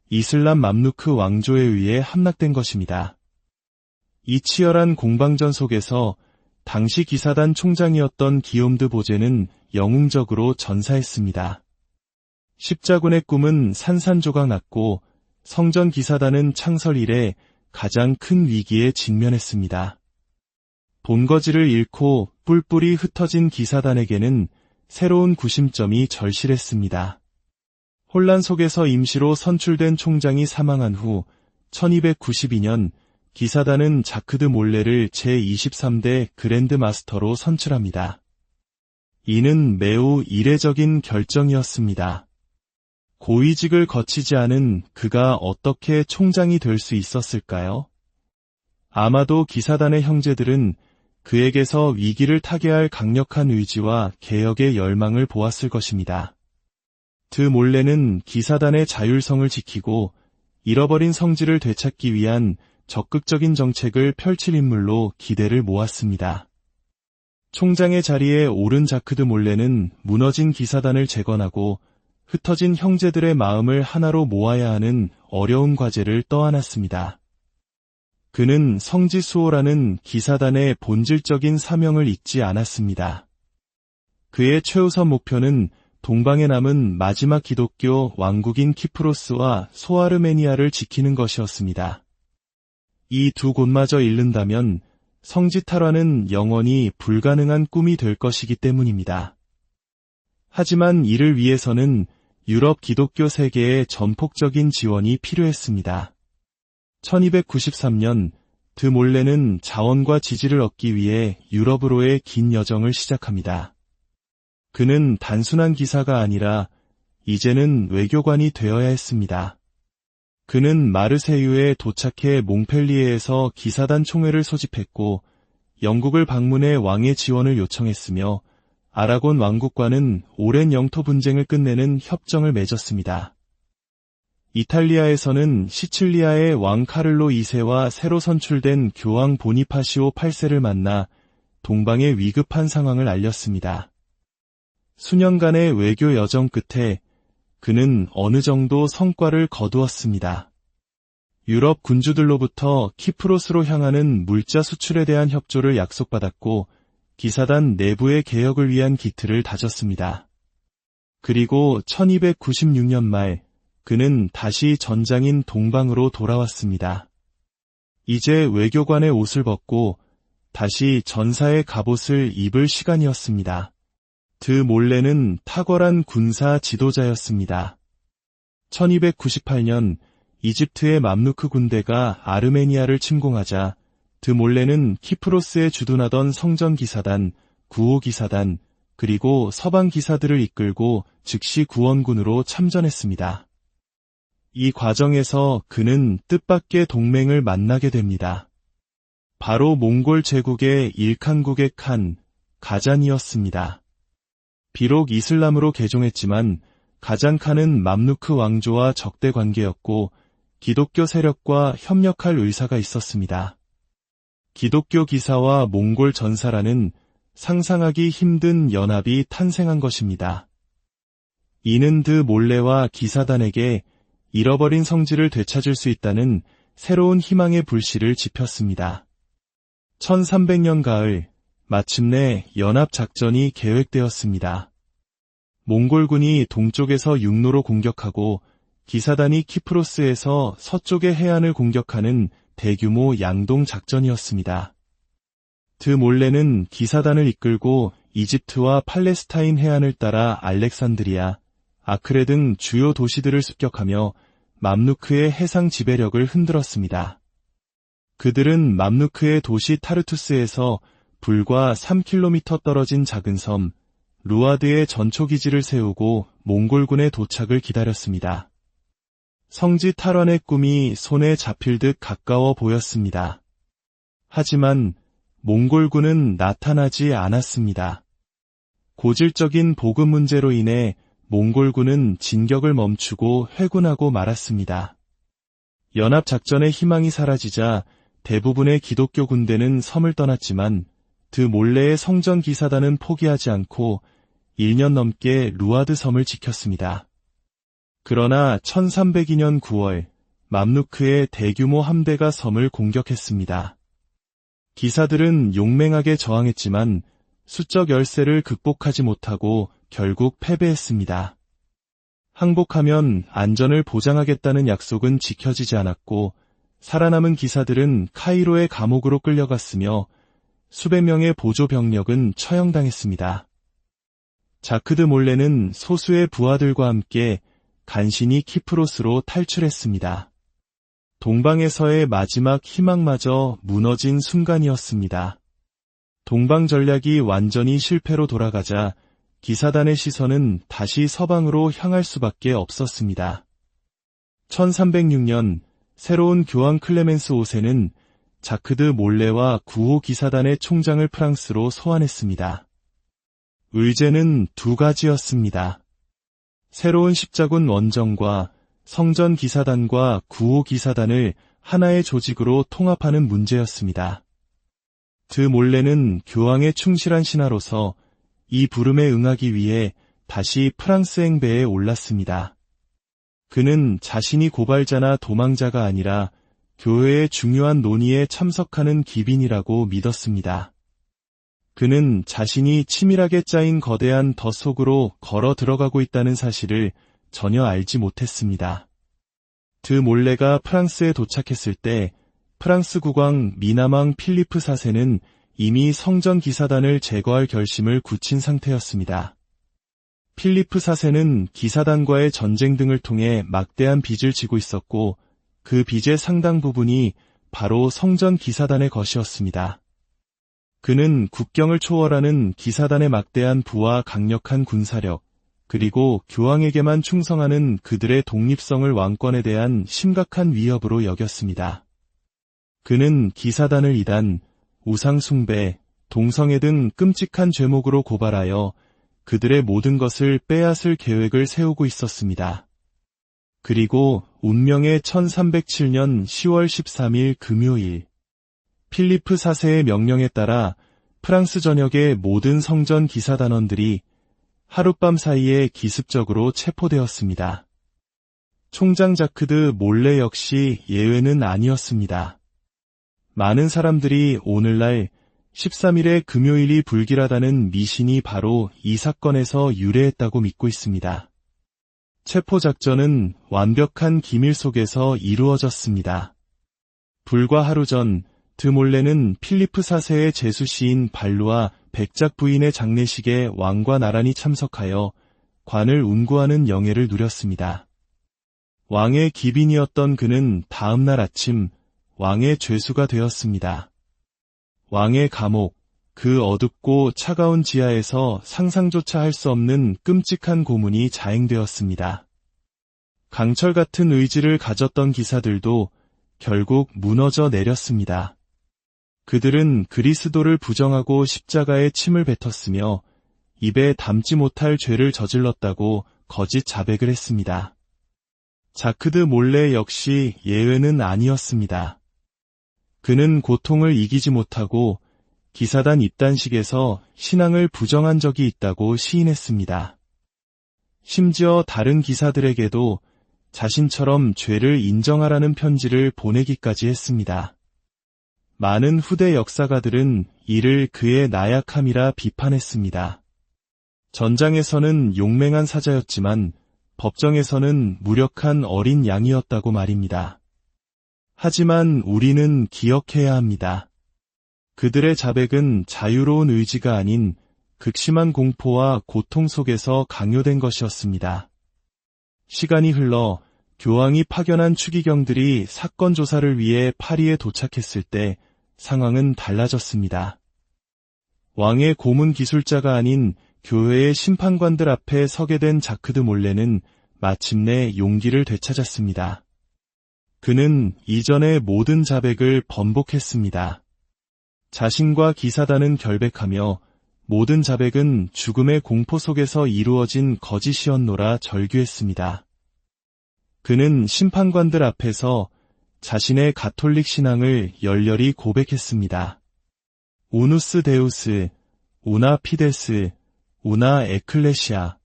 이슬람 맘루크 왕조에 의해 함락된 것입니다. 이 치열한 공방전 속에서 당시 기사단 총장이었던 기욤드 보제는 영웅적으로 전사했습니다. 십자군의 꿈은 산산조각 났고 성전 기사단은 창설 이래 가장 큰 위기에 직면했습니다. 본거지를 잃고 뿔뿔이 흩어진 기사단에게는 새로운 구심점이 절실했습니다. 혼란 속에서 임시로 선출된 총장이 사망한 후 1292년 기사단은 자크드 몰레를 제23대 그랜드 마스터로 선출합니다. 이는 매우 이례적인 결정이었습니다. 고위직을 거치지 않은 그가 어떻게 총장이 될 수 있었을까요? 아마도 기사단의 형제들은 그에게서 위기를 타개할 강력한 의지와 개혁의 열망을 보았을 것입니다. 드 몰레는 기사단의 자율성을 지키고 잃어버린 성지를 되찾기 위한 적극적인 정책을 펼칠 인물로 기대를 모았습니다. 총장의 자리에 오른 자크드 몰레는 무너진 기사단을 재건하고 흩어진 형제들의 마음을 하나로 모아야 하는 어려운 과제를 떠안았습니다. 그는 성지 수호라는 기사단의 본질적인 사명을 잊지 않았습니다. 그의 최우선 목표는 동방에 남은 마지막 기독교 왕국인 키프로스와 소아르메니아를 지키는 것이었습니다. 이 두 곳마저 잃는다면 성지 탈환은 영원히 불가능한 꿈이 될 것이기 때문입니다. 하지만 이를 위해서는 유럽 기독교 세계의 전폭적인 지원이 필요했습니다. 1293년 드 몰레는 자원과 지지를 얻기 위해 유럽으로의 긴 여정을 시작합니다. 그는 단순한 기사가 아니라 이제는 외교관이 되어야 했습니다. 그는 마르세유에 도착해 몽펠리에에서 기사단 총회를 소집했고 영국을 방문해 왕의 지원을 요청했으며 아라곤 왕국과는 오랜 영토 분쟁을 끝내는 협정을 맺었습니다. 이탈리아에서는 시칠리아의 왕 카를로 2세와 새로 선출된 교황 보니파시오 8세를 만나 동방의 위급한 상황을 알렸습니다. 수년간의 외교 여정 끝에 그는 어느 정도 성과를 거두었습니다. 유럽 군주들로부터 키프로스로 향하는 물자 수출에 대한 협조를 약속받았고 기사단 내부의 개혁을 위한 기틀을 다졌습니다. 그리고 1296년 말 그는 다시 전장인 동방으로 돌아왔습니다. 이제 외교관의 옷을 벗고 다시 전사의 갑옷을 입을 시간이었습니다. 드 몰레는 탁월한 군사 지도자였습니다. 1298년 이집트의 맘루크 군대가 아르메니아를 침공하자 드 몰레는 키프로스에 주둔하던 성전기사단, 구호기사단, 그리고 서방기사들을 이끌고 즉시 구원군으로 참전했습니다. 이 과정에서 그는 뜻밖의 동맹을 만나게 됩니다. 바로 몽골 제국의 일칸국의 칸, 가잔이었습니다. 비록 이슬람으로 개종했지만 가잔칸은 맘루크 왕조와 적대 관계였고 기독교 세력과 협력할 의사가 있었습니다. 기독교 기사와 몽골 전사라는 상상하기 힘든 연합이 탄생한 것입니다. 이는 드 몰레와 기사단에게 잃어버린 성지를 되찾을 수 있다는 새로운 희망의 불씨를 지폈습니다. 1300년 가을, 마침내 연합작전이 계획되었습니다. 몽골군이 동쪽에서 육로로 공격하고 기사단이 키프로스에서 서쪽의 해안을 공격하는 대규모 양동작전이었습니다. 드 몰레는 기사단을 이끌고 이집트와 팔레스타인 해안을 따라 알렉산드리아, 아크레 등 주요 도시들을 습격하며 맘루크의 해상 지배력을 흔들었습니다. 그들은 맘루크의 도시 타르투스에서 불과 3km 떨어진 작은 섬 루아드에 전초기지를 세우고 몽골군의 도착을 기다렸습니다. 성지 탈환의 꿈이 손에 잡힐 듯 가까워 보였습니다. 하지만 몽골군은 나타나지 않았습니다. 고질적인 보급 문제로 인해 몽골군은 진격을 멈추고 회군하고 말았습니다. 연합작전의 희망이 사라지자 대부분의 기독교 군대는 섬을 떠났지만 드 몰레의 성전 기사단은 포기하지 않고 1년 넘게 루아드 섬을 지켰습니다. 그러나 1302년 9월 맘루크의 대규모 함대가 섬을 공격했습니다. 기사들은 용맹하게 저항했지만 수적 열세를 극복하지 못하고 결국 패배했습니다. 항복하면 안전을 보장하겠다는 약속은 지켜지지 않았고 살아남은 기사들은 카이로의 감옥으로 끌려갔으며 수백 명의 보조 병력은 처형당했습니다. 자크 드 몰레는 소수의 부하들과 함께 간신히 키프로스로 탈출했습니다. 동방에서의 마지막 희망마저 무너진 순간이었습니다. 동방 전략이 완전히 실패로 돌아가자 기사단의 시선은 다시 서방으로 향할 수밖에 없었습니다. 1306년 새로운 교황 클레멘스 5세는 자크 드 몰레와 구호 기사단의 총장을 프랑스로 소환했습니다. 의제는 두 가지였습니다. 새로운 십자군 원정과 성전 기사단과 구호 기사단을 하나의 조직으로 통합하는 문제였습니다. 드 몰레는 교황의 충실한 신하로서 이 부름에 응하기 위해 다시 프랑스 행배에 올랐습니다. 그는 자신이 고발자나 도망자가 아니라 교회의 중요한 논의에 참석하는 기빈이라고 믿었습니다. 그는 자신이 치밀하게 짜인 거대한 덫 속으로 걸어 들어가고 있다는 사실을 전혀 알지 못했습니다. 드 몰레가 프랑스에 도착했을 때 프랑스 국왕 미남왕 필리프 4세는 이미 성전 기사단을 제거할 결심을 굳힌 상태였습니다. 필리프 4세는 기사단과의 전쟁 등을 통해 막대한 빚을 지고 있었고 그 빚의 상당 부분이 바로 성전 기사단의 것이었습니다. 그는 국경을 초월하는 기사단의 막대한 부와 강력한 군사력, 그리고 교황에게만 충성하는 그들의 독립성을 왕권에 대한 심각한 위협으로 여겼습니다. 그는 기사단을 이단, 우상숭배, 동성애 등 끔찍한 죄목으로 고발하여 그들의 모든 것을 빼앗을 계획을 세우고 있었습니다. 그리고 운명의 1307년 10월 13일 금요일, 필리프 4세의 명령에 따라 프랑스 전역의 모든 성전 기사단원들이 하룻밤 사이에 기습적으로 체포되었습니다. 총장 자크드 몰레 역시 예외는 아니었습니다. 많은 사람들이 오늘날 13일의 금요일이 불길하다는 미신이 바로 이 사건에서 유래했다고 믿고 있습니다. 체포작전은 완벽한 기밀 속에서 이루어졌습니다. 불과 하루 전 드 몰레는 필리프 4세의 제수시인 발루와 백작 부인의 장례식에 왕과 나란히 참석하여 관을 운구하는 영예를 누렸습니다. 왕의 기빈이었던 그는 다음 날 아침 왕의 죄수가 되었습니다. 왕의 감옥, 그 어둡고 차가운 지하에서 상상조차 할 수 없는 끔찍한 고문이 자행되었습니다. 강철 같은 의지를 가졌던 기사들도 결국 무너져 내렸습니다. 그들은 그리스도를 부정하고 십자가에 침을 뱉었으며 입에 담지 못할 죄를 저질렀다고 거짓 자백을 했습니다. 자크드 몰레 역시 예외는 아니었습니다. 그는 고통을 이기지 못하고 기사단 입단식에서 신앙을 부정한 적이 있다고 시인했습니다. 심지어 다른 기사들에게도 자신처럼 죄를 인정하라는 편지를 보내기까지 했습니다. 많은 후대 역사가들은 이를 그의 나약함이라 비판했습니다. 전장에서는 용맹한 사자였지만 법정에서는 무력한 어린 양이었다고 말입니다. 하지만 우리는 기억해야 합니다. 그들의 자백은 자유로운 의지가 아닌 극심한 공포와 고통 속에서 강요된 것이었습니다. 시간이 흘러 교황이 파견한 추기경들이 사건 조사를 위해 파리에 도착했을 때 상황은 달라졌습니다. 왕의 고문 기술자가 아닌 교회의 심판관들 앞에 서게 된 자크드 몰레는 마침내 용기를 되찾았습니다. 그는 이전의 모든 자백을 번복했습니다. 자신과 기사단은 결백하며 모든 자백은 죽음의 공포 속에서 이루어진 거짓이었노라 절규했습니다. 그는 심판관들 앞에서 자신의 가톨릭 신앙을 열렬히 고백했습니다. 우누스 데우스, 우나 피데스, 우나 에클레시아.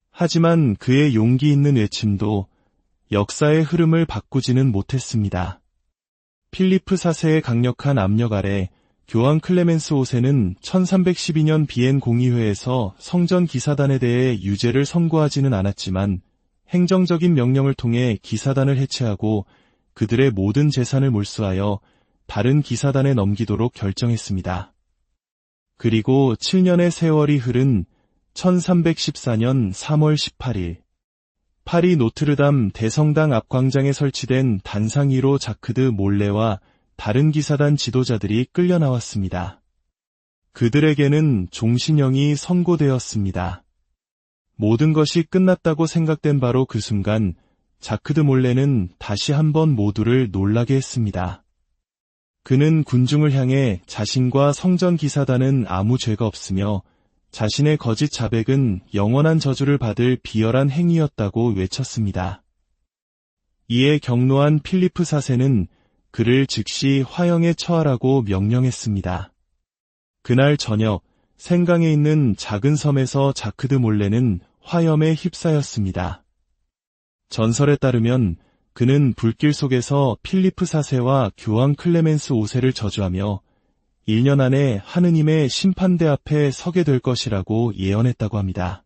하지만 그의 용기 있는 외침도 역사의 흐름을 바꾸지는 못했습니다. 필리프 4세의 강력한 압력 아래 교황 클레멘스 5세는 1312년 비엔 공의회에서 성전 기사단에 대해 유죄를 선고하지는 않았지만 행정적인 명령을 통해 기사단을 해체하고 그들의 모든 재산을 몰수하여 다른 기사단에 넘기도록 결정했습니다. 그리고 7년의 세월이 흐른 1314년 3월 18일 파리 노트르담 대성당 앞 광장에 설치된 단상 위로 자크드 몰레와 다른 기사단 지도자들이 끌려 나왔습니다. 그들에게는 종신형이 선고되었습니다. 모든 것이 끝났다고 생각된 바로 그 순간 자크드 몰레는 다시 한번 모두를 놀라게 했습니다. 그는 군중을 향해 자신과 성전 기사단은 아무 죄가 없으며 자신의 거짓 자백은 영원한 저주를 받을 비열한 행위였다고 외쳤습니다. 이에 경노한 필리프 4세는 그를 즉시 화형에 처하라고 명령했습니다. 그날 저녁 생강에 있는 작은 섬에서 자크드 몰레는 화염에 휩싸였습니다. 전설에 따르면 그는 불길 속에서 필리프 4세와 교황 클레멘스 5세를 저주하며 1년 안에 하느님의 심판대 앞에 서게 될 것이라고 예언했다고 합니다.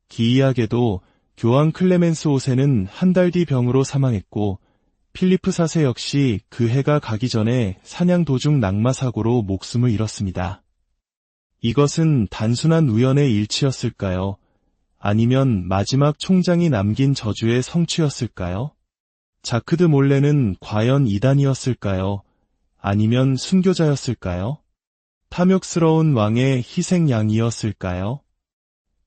기이하게도 교황 클레멘스 5세는 한 달 뒤 병으로 사망했고 필리프 4세 역시 그 해가 가기 전에 사냥 도중 낙마 사고로 목숨을 잃었습니다. 이것은 단순한 우연의 일치였을까요? 아니면 마지막 총장이 남긴 저주의 성취였을까요? 자크드 몰레는 과연 이단이었을까요? 아니면 순교자였을까요? 탐욕스러운 왕의 희생양이었을까요?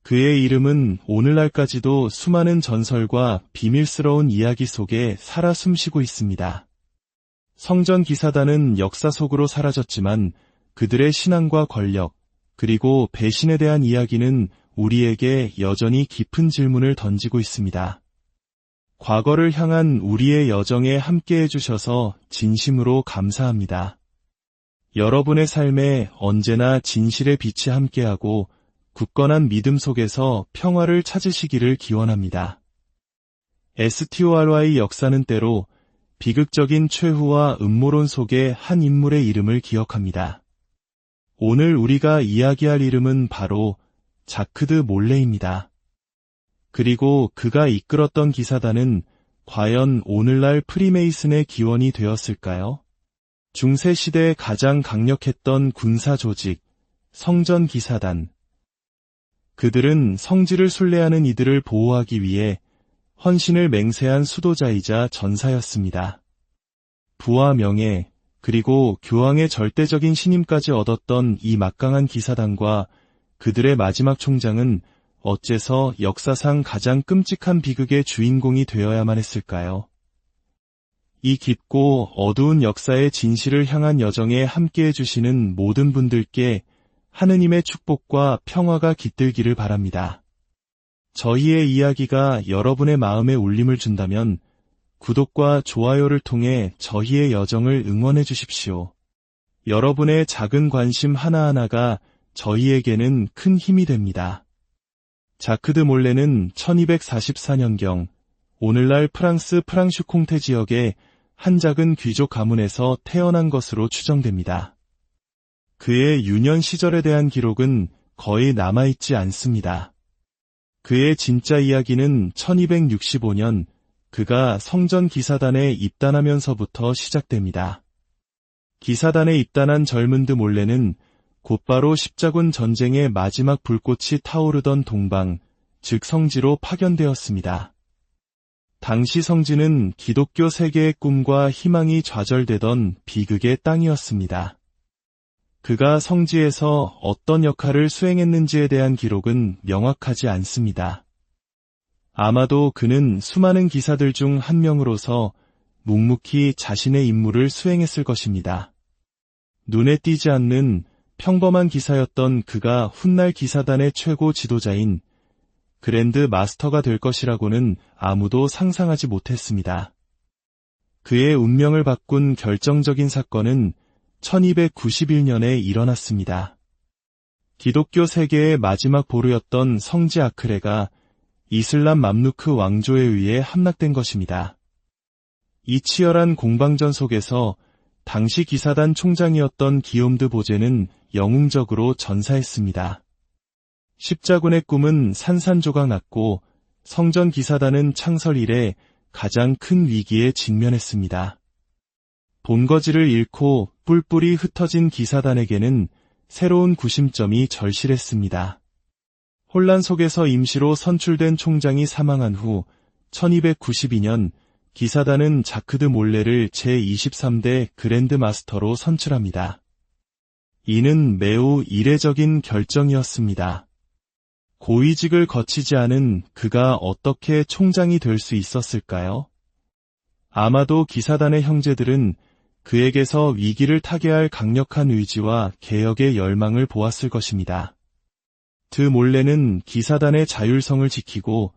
그의 이름은 오늘날까지도 수많은 전설과 비밀스러운 이야기 속에 살아 숨쉬고 있습니다. 성전 기사단은 역사 속으로 사라졌지만 그들의 신앙과 권력, 그리고 배신에 대한 이야기는 우리에게 여전히 깊은 질문을 던지고 있습니다. 과거를 향한 우리의 여정에 함께해 주셔서 진심으로 감사합니다. 여러분의 삶에 언제나 진실의 빛이 함께하고 굳건한 믿음 속에서 평화를 찾으시기를 기원합니다. STORY 역사는 때로 비극적인 최후와 음모론 속의 한 인물의 이름을 기억합니다. 오늘 우리가 이야기할 이름은 바로 자크드 몰레입니다. 그리고 그가 이끌었던 기사단은 과연 오늘날 프리메이슨의 기원이 되었을까요? 중세시대에 가장 강력했던 군사 조직, 성전 기사단. 그들은 성지를 순례하는 이들을 보호하기 위해 헌신을 맹세한 수도자이자 전사였습니다. 부와 명예, 그리고 교황의 절대적인 신임까지 얻었던 이 막강한 기사단과 그들의 마지막 총장은 어째서 역사상 가장 끔찍한 비극의 주인공이 되어야만 했을까요? 이 깊고 어두운 역사의 진실을 향한 여정에 함께해 주시는 모든 분들께 하느님의 축복과 평화가 깃들기를 바랍니다. 저희의 이야기가 여러분의 마음에 울림을 준다면 구독과 좋아요를 통해 저희의 여정을 응원해 주십시오. 여러분의 작은 관심 하나하나가 저희에게는 큰 힘이 됩니다. 자크드 몰레는 1244년경 오늘날 프랑스 프랑슈콩테 지역의 한 작은 귀족 가문에서 태어난 것으로 추정됩니다. 그의 유년 시절에 대한 기록은 거의 남아있지 않습니다. 그의 진짜 이야기는 1265년 그가 성전 기사단에 입단하면서부터 시작됩니다. 기사단에 입단한 젊은 드 몰레는 곧바로 십자군 전쟁의 마지막 불꽃이 타오르던 동방, 즉 성지로 파견되었습니다. 당시 성지는 기독교 세계의 꿈과 희망이 좌절되던 비극의 땅이었습니다. 그가 성지에서 어떤 역할을 수행했는지에 대한 기록은 명확하지 않습니다. 아마도 그는 수많은 기사들 중 한 명으로서 묵묵히 자신의 임무를 수행했을 것입니다. 눈에 띄지 않는 평범한 기사였던 그가 훗날 기사단의 최고 지도자인 그랜드 마스터가 될 것이라고는 아무도 상상하지 못했습니다. 그의 운명을 바꾼 결정적인 사건은 1291년에 일어났습니다. 기독교 세계의 마지막 보루였던 성지 아크레가 이슬람 맘루크 왕조에 의해 함락된 것입니다. 이 치열한 공방전 속에서 당시 기사단 총장이었던 기욤드 보제는 영웅적으로 전사했습니다. 십자군의 꿈은 산산조각 났고 성전 기사단은 창설 이래 가장 큰 위기에 직면했습니다. 본거지를 잃고 뿔뿔이 흩어진 기사단에게는 새로운 구심점이 절실했습니다. 혼란 속에서 임시로 선출된 총장이 사망한 후 1292년 기사단은 자크드 몰레를 제23대 그랜드 마스터로 선출합니다. 이는 매우 이례적인 결정이었습니다. 고위직을 거치지 않은 그가 어떻게 총장이 될 수 있었을까요? 아마도 기사단의 형제들은 그에게서 위기를 타개할 강력한 의지와 개혁의 열망을 보았을 것입니다. 드 몰레는 기사단의 자율성을 지키고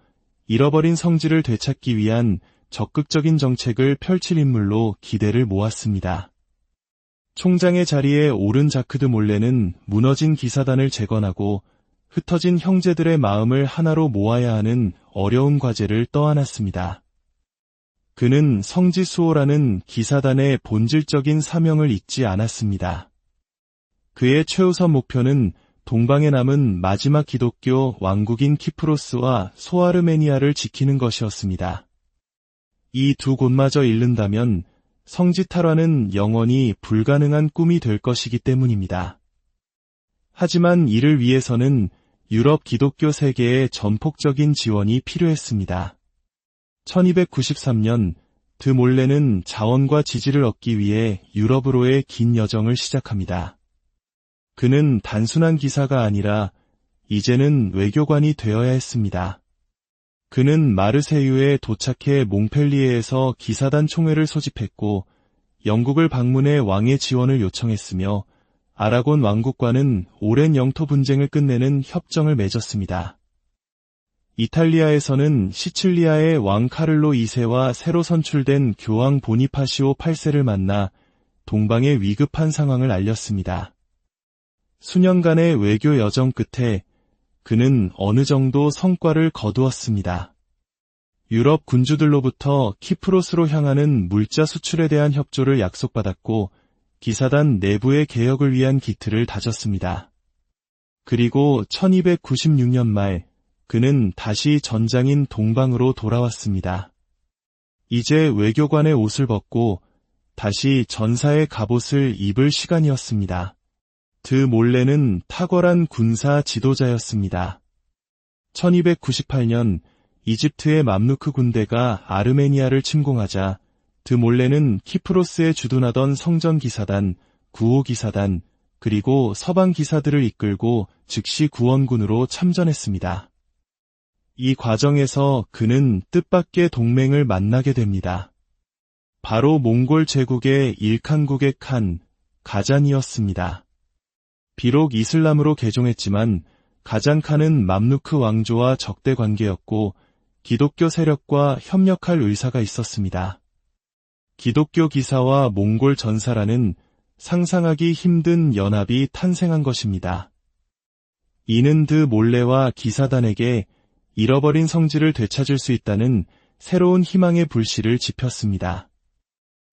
잃어버린 성지를 되찾기 위한 적극적인 정책을 펼칠 인물로 기대를 모았습니다. 총장의 자리에 오른 자크드 몰레는 무너진 기사단을 재건하고 흩어진 형제들의 마음을 하나로 모아야 하는 어려운 과제를 떠안았습니다. 그는 성지 수호라는 기사단의 본질적인 사명을 잊지 않았습니다. 그의 최우선 목표는 동방에 남은 마지막 기독교 왕국인 키프로스와 소아르메니아를 지키는 것이었습니다. 이 두 곳마저 잃는다면 성지 탈환은 영원히 불가능한 꿈이 될 것이기 때문입니다. 하지만 이를 위해서는 유럽 기독교 세계의 전폭적인 지원이 필요했습니다. 1293년 드 몰레는 자원과 지지를 얻기 위해 유럽으로의 긴 여정을 시작합니다. 그는 단순한 기사가 아니라 이제는 외교관이 되어야 했습니다. 그는 마르세유에 도착해 몽펠리에에서 기사단 총회를 소집했고 영국을 방문해 왕의 지원을 요청했으며 아라곤 왕국과는 오랜 영토 분쟁을 끝내는 협정을 맺었습니다. 이탈리아에서는 시칠리아의 왕 카를로 2세와 새로 선출된 교황 보니파시오 8세를 만나 동방의 위급한 상황을 알렸습니다. 수년간의 외교 여정 끝에 그는 어느 정도 성과를 거두었습니다. 유럽 군주들로부터 키프로스로 향하는 물자 수출에 대한 협조를 약속받았고 기사단 내부의 개혁을 위한 기틀을 다졌습니다. 그리고 1296년 말 그는 다시 전장인 동방으로 돌아왔습니다. 이제 외교관의 옷을 벗고 다시 전사의 갑옷을 입을 시간이었습니다. 드 몰레는 탁월한 군사 지도자였습니다. 1298년 이집트의 맘루크 군대가 아르메니아를 침공하자 드 몰레는 키프로스에 주둔하던 성전기사단, 구호기사단, 그리고 서방기사들을 이끌고 즉시 구원군으로 참전했습니다. 이 과정에서 그는 뜻밖의 동맹을 만나게 됩니다. 바로 몽골 제국의 일칸국의 칸, 가잔이었습니다. 비록 이슬람으로 개종했지만 가잔칸은 맘루크 왕조와 적대 관계였고 기독교 세력과 협력할 의사가 있었습니다. 기독교 기사와 몽골 전사라는 상상하기 힘든 연합이 탄생한 것입니다. 이는 드 몰레와 기사단에게 잃어버린 성지를 되찾을 수 있다는 새로운 희망의 불씨를 지폈습니다.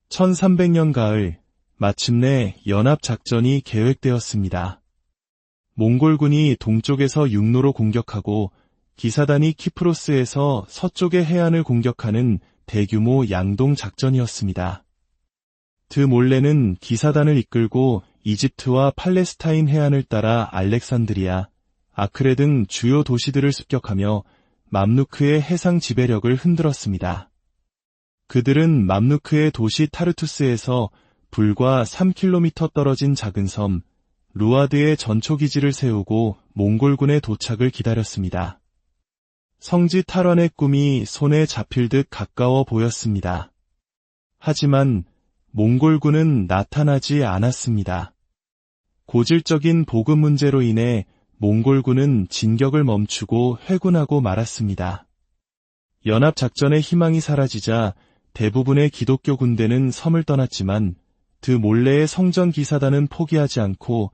1300년 가을, 마침내 연합작전이 계획되었습니다. 몽골군이 동쪽에서 육로로 공격하고 기사단이 키프로스에서 서쪽의 해안을 공격하는 대규모 양동작전이었습니다. 드 몰레는 기사단을 이끌고 이집트와 팔레스타인 해안을 따라 알렉산드리아, 아크레 등 주요 도시들을 습격하며 맘루크의 해상 지배력을 흔들었습니다. 그들은 맘루크의 도시 타르투스에서 불과 3km 떨어진 작은 섬 루아드에 전초기지를 세우고 몽골군의 도착을 기다렸습니다. 성지 탈환의 꿈이 손에 잡힐 듯 가까워 보였습니다. 하지만 몽골군은 나타나지 않았습니다. 고질적인 보급 문제로 인해 몽골군은 진격을 멈추고 회군하고 말았습니다. 연합작전의 희망이 사라지자 대부분의 기독교 군대는 섬을 떠났지만 드 몰레의 성전 기사단은 포기하지 않고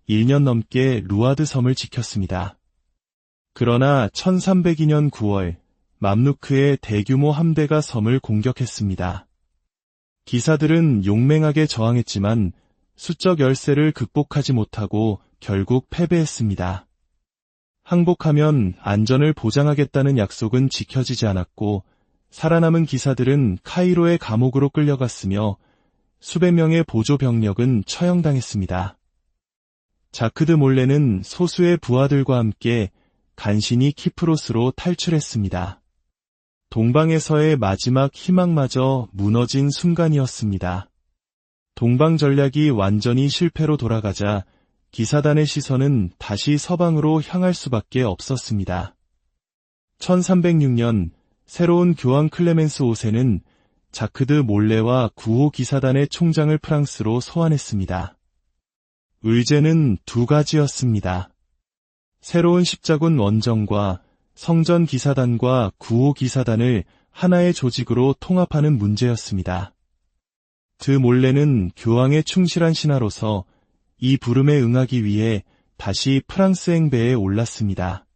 1년 넘게 루아드 섬을 지켰습니다. 그러나 1302년 9월 맘루크의 대규모 함대가 섬을 공격했습니다. 기사들은 용맹하게 저항했지만 수적 열세를 극복하지 못하고 결국 패배했습니다. 항복하면 안전을 보장하겠다는 약속은 지켜지지 않았고 살아남은 기사들은 카이로의 감옥으로 끌려갔으며 수백 명의 보조 병력은 처형당했습니다. 자크 드 몰레는 소수의 부하들과 함께 간신히 키프로스로 탈출했습니다. 동방에서의 마지막 희망마저 무너진 순간이었습니다. 동방 전략이 완전히 실패로 돌아가자 기사단의 시선은 다시 서방으로 향할 수밖에 없었습니다. 1306년 새로운 교황 클레멘스 5세는 자크 드 몰레와 구호 기사단의 총장을 프랑스로 소환했습니다. 의제는 두 가지였습니다. 새로운 십자군 원정과 성전 기사단과 구호 기사단을 하나의 조직으로 통합하는 문제였습니다. 드 몰레는 교황의 충실한 신하로서 이 부름에 응하기 위해 다시 프랑스 행배에 올랐습니다.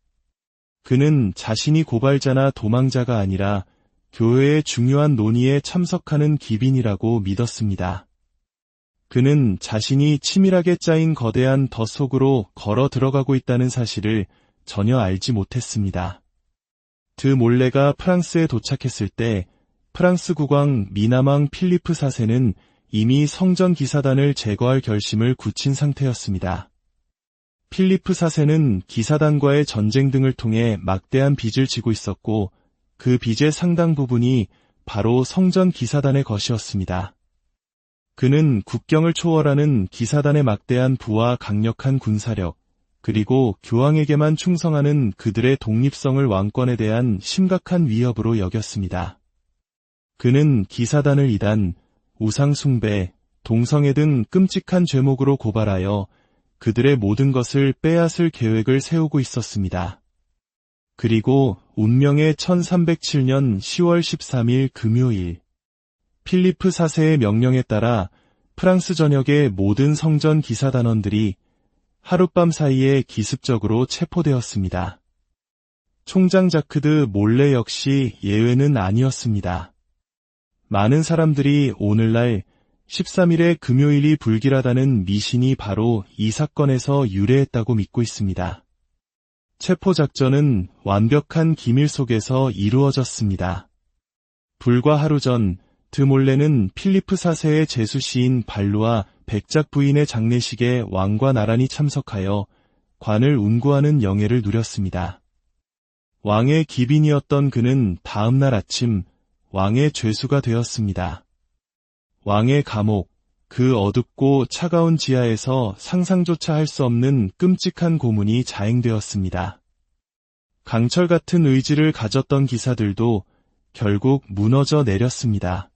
그는 자신이 고발자나 도망자가 아니라 교회의 중요한 논의에 참석하는 기빈이라고 믿었습니다. 그는 자신이 치밀하게 짜인 거대한 덫 속으로 걸어 들어가고 있다는 사실을 전혀 알지 못했습니다. 드 몰레가 프랑스에 도착했을 때 프랑스 국왕 미남왕 필리프 4세는 이미 성전 기사단을 제거할 결심을 굳힌 상태였습니다. 필리프 4세는 기사단과의 전쟁 등을 통해 막대한 빚을 지고 있었고 그 빚의 상당 부분이 바로 성전 기사단의 것이었습니다. 그는 국경을 초월하는 기사단의 막대한 부와 강력한 군사력, 그리고 교황에게만 충성하는 그들의 독립성을 왕권에 대한 심각한 위협으로 여겼습니다. 그는 기사단을 이단, 우상숭배, 동성애 등 끔찍한 죄목으로 고발하여 그들의 모든 것을 빼앗을 계획을 세우고 있었습니다. 그리고 운명의 1307년 10월 13일 금요일, 필리프 4세의 명령에 따라 프랑스 전역의 모든 성전 기사단원들이 하룻밤 사이에 기습적으로 체포되었습니다. 총장 자크드 몰레 역시 예외는 아니었습니다. 많은 사람들이 오늘날 13일의 금요일이 불길하다는 미신이 바로 이 사건에서 유래했다고 믿고 있습니다. 체포작전은 완벽한 기밀 속에서 이루어졌습니다. 불과 하루 전 드 몰레는 필리프 4세의 제수시인 발루와 백작 부인의 장례식에 왕과 나란히 참석하여 관을 운구하는 영예를 누렸습니다. 왕의 기빈이었던 그는 다음날 아침 왕의 죄수가 되었습니다. 왕의 감옥, 그 어둡고 차가운 지하에서 상상조차 할 수 없는 끔찍한 고문이 자행되었습니다. 강철 같은 의지를 가졌던 기사들도 결국 무너져 내렸습니다.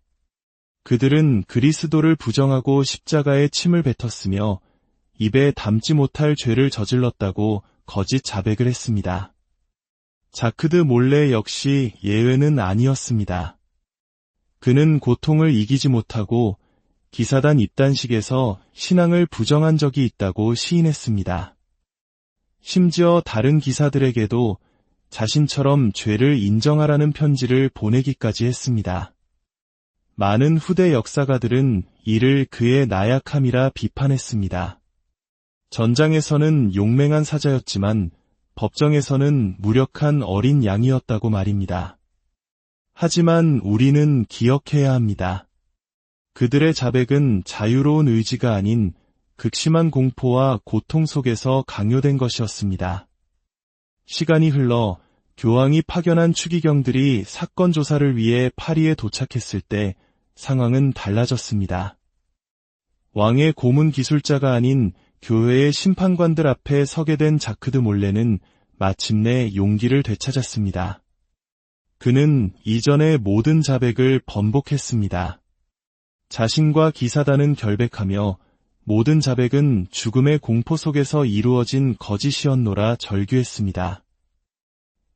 그들은 그리스도를 부정하고 십자가에 침을 뱉었으며 입에 담지 못할 죄를 저질렀다고 거짓 자백을 했습니다. 자크드 몰레 역시 예외는 아니었습니다. 그는 고통을 이기지 못하고 기사단 입단식에서 신앙을 부정한 적이 있다고 시인했습니다. 심지어 다른 기사들에게도 자신처럼 죄를 인정하라는 편지를 보내기까지 했습니다. 많은 후대 역사가들은 이를 그의 나약함이라 비판했습니다. 전장에서는 용맹한 사자였지만 법정에서는 무력한 어린 양이었다고 말입니다. 하지만 우리는 기억해야 합니다. 그들의 자백은 자유로운 의지가 아닌 극심한 공포와 고통 속에서 강요된 것이었습니다. 시간이 흘러 교황이 파견한 추기경들이 사건 조사를 위해 파리에 도착했을 때 상황은 달라졌습니다. 왕의 고문 기술자가 아닌 교회의 심판관들 앞에 서게 된 자크드 몰레는 마침내 용기를 되찾았습니다. 그는 이전의 모든 자백을 번복했습니다. 자신과 기사단은 결백하며 모든 자백은 죽음의 공포 속에서 이루어진 거짓이었노라 절규했습니다.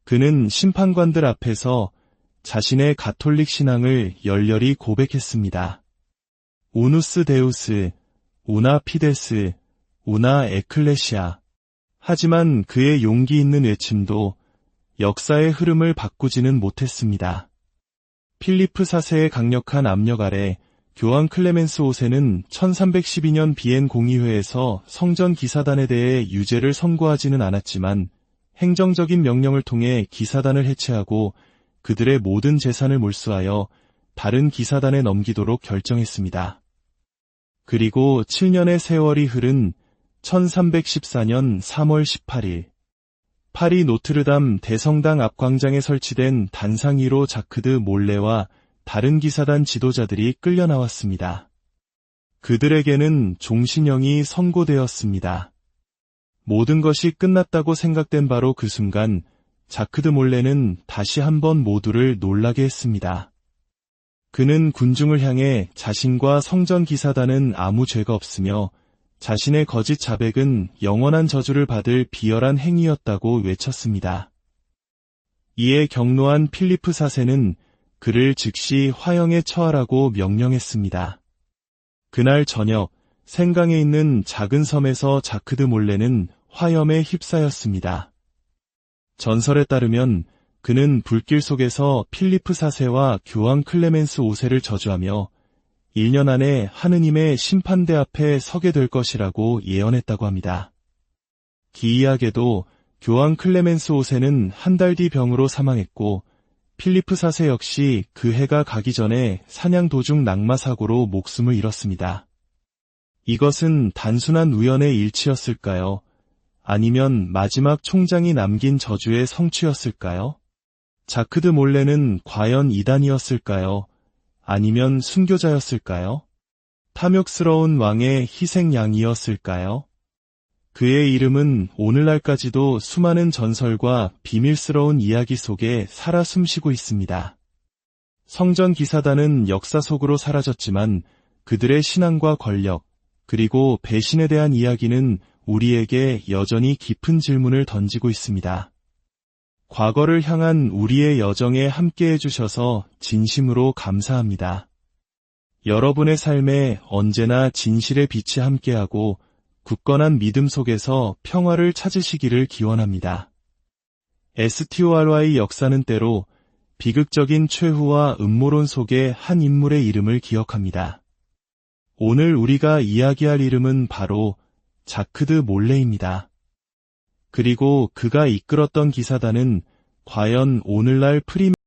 그는 심판관들 앞에서 자신의 가톨릭 신앙을 열렬히 고백했습니다. 우누스 데우스, 우나 피데스, 우나 에클레시아. 하지만 그의 용기 있는 외침도 역사의 흐름을 바꾸지는 못했습니다. 필리프 4세의 강력한 압력 아래 교황 클레멘스 5세는 1312년 비엔 공의회에서 성전 기사단에 대해 유죄를 선고하지는 않았지만 행정적인 명령을 통해 기사단을 해체하고 그들의 모든 재산을 몰수하여 다른 기사단에 넘기도록 결정했습니다. 그리고 7년의 세월이 흐른 1314년 3월 18일 파리 노트르담 대성당 앞 광장에 설치된 단상 위로 자크드 몰레와 다른 기사단 지도자들이 끌려 나왔습니다. 그들에게는 종신형이 선고되었습니다. 모든 것이 끝났다고 생각된 바로 그 순간 자크드 몰레는 다시 한번 모두를 놀라게 했습니다. 그는 군중을 향해 자신과 성전 기사단은 아무 죄가 없으며 자신의 거짓 자백은 영원한 저주를 받을 비열한 행위였다고 외쳤습니다. 이에 경노한 필리프 4세는 그를 즉시 화형에 처하라고 명령했습니다. 그날 저녁 생강에 있는 작은 섬에서 자크드 몰레는 화염에 휩싸였습니다. 전설에 따르면 그는 불길 속에서 필리프 4세와 교황 클레멘스 5세를 저주하며 1년 안에 하느님의 심판대 앞에 서게 될 것이라고 예언했다고 합니다. 기이하게도 교황 클레멘스 5세는 한 달 뒤 병으로 사망했고 필리프 4세 역시 그 해가 가기 전에 사냥 도중 낙마사고로 목숨을 잃었습니다. 이것은 단순한 우연의 일치였을까요? 아니면 마지막 총장이 남긴 저주의 성취였을까요? 자크드 몰레는 과연 이단이었을까요? 아니면 순교자였을까요? 탐욕스러운 왕의 희생양이었을까요? 그의 이름은 오늘날까지도 수많은 전설과 비밀스러운 이야기 속에 살아 숨쉬고 있습니다. 성전 기사단은 역사 속으로 사라졌지만 그들의 신앙과 권력, 그리고 배신에 대한 이야기는 우리에게 여전히 깊은 질문을 던지고 있습니다. 과거를 향한 우리의 여정에 함께해 주셔서 진심으로 감사합니다. 여러분의 삶에 언제나 진실의 빛이 함께하고 굳건한 믿음 속에서 평화를 찾으시기를 기원합니다. STORY 역사는 때로 비극적인 최후와 음모론 속의 한 인물의 이름을 기억합니다. 오늘 우리가 이야기할 이름은 바로 자크드 몰레입니다. 그리고 그가 이끌었던 기사단은 과연 오늘날 프리메이슨의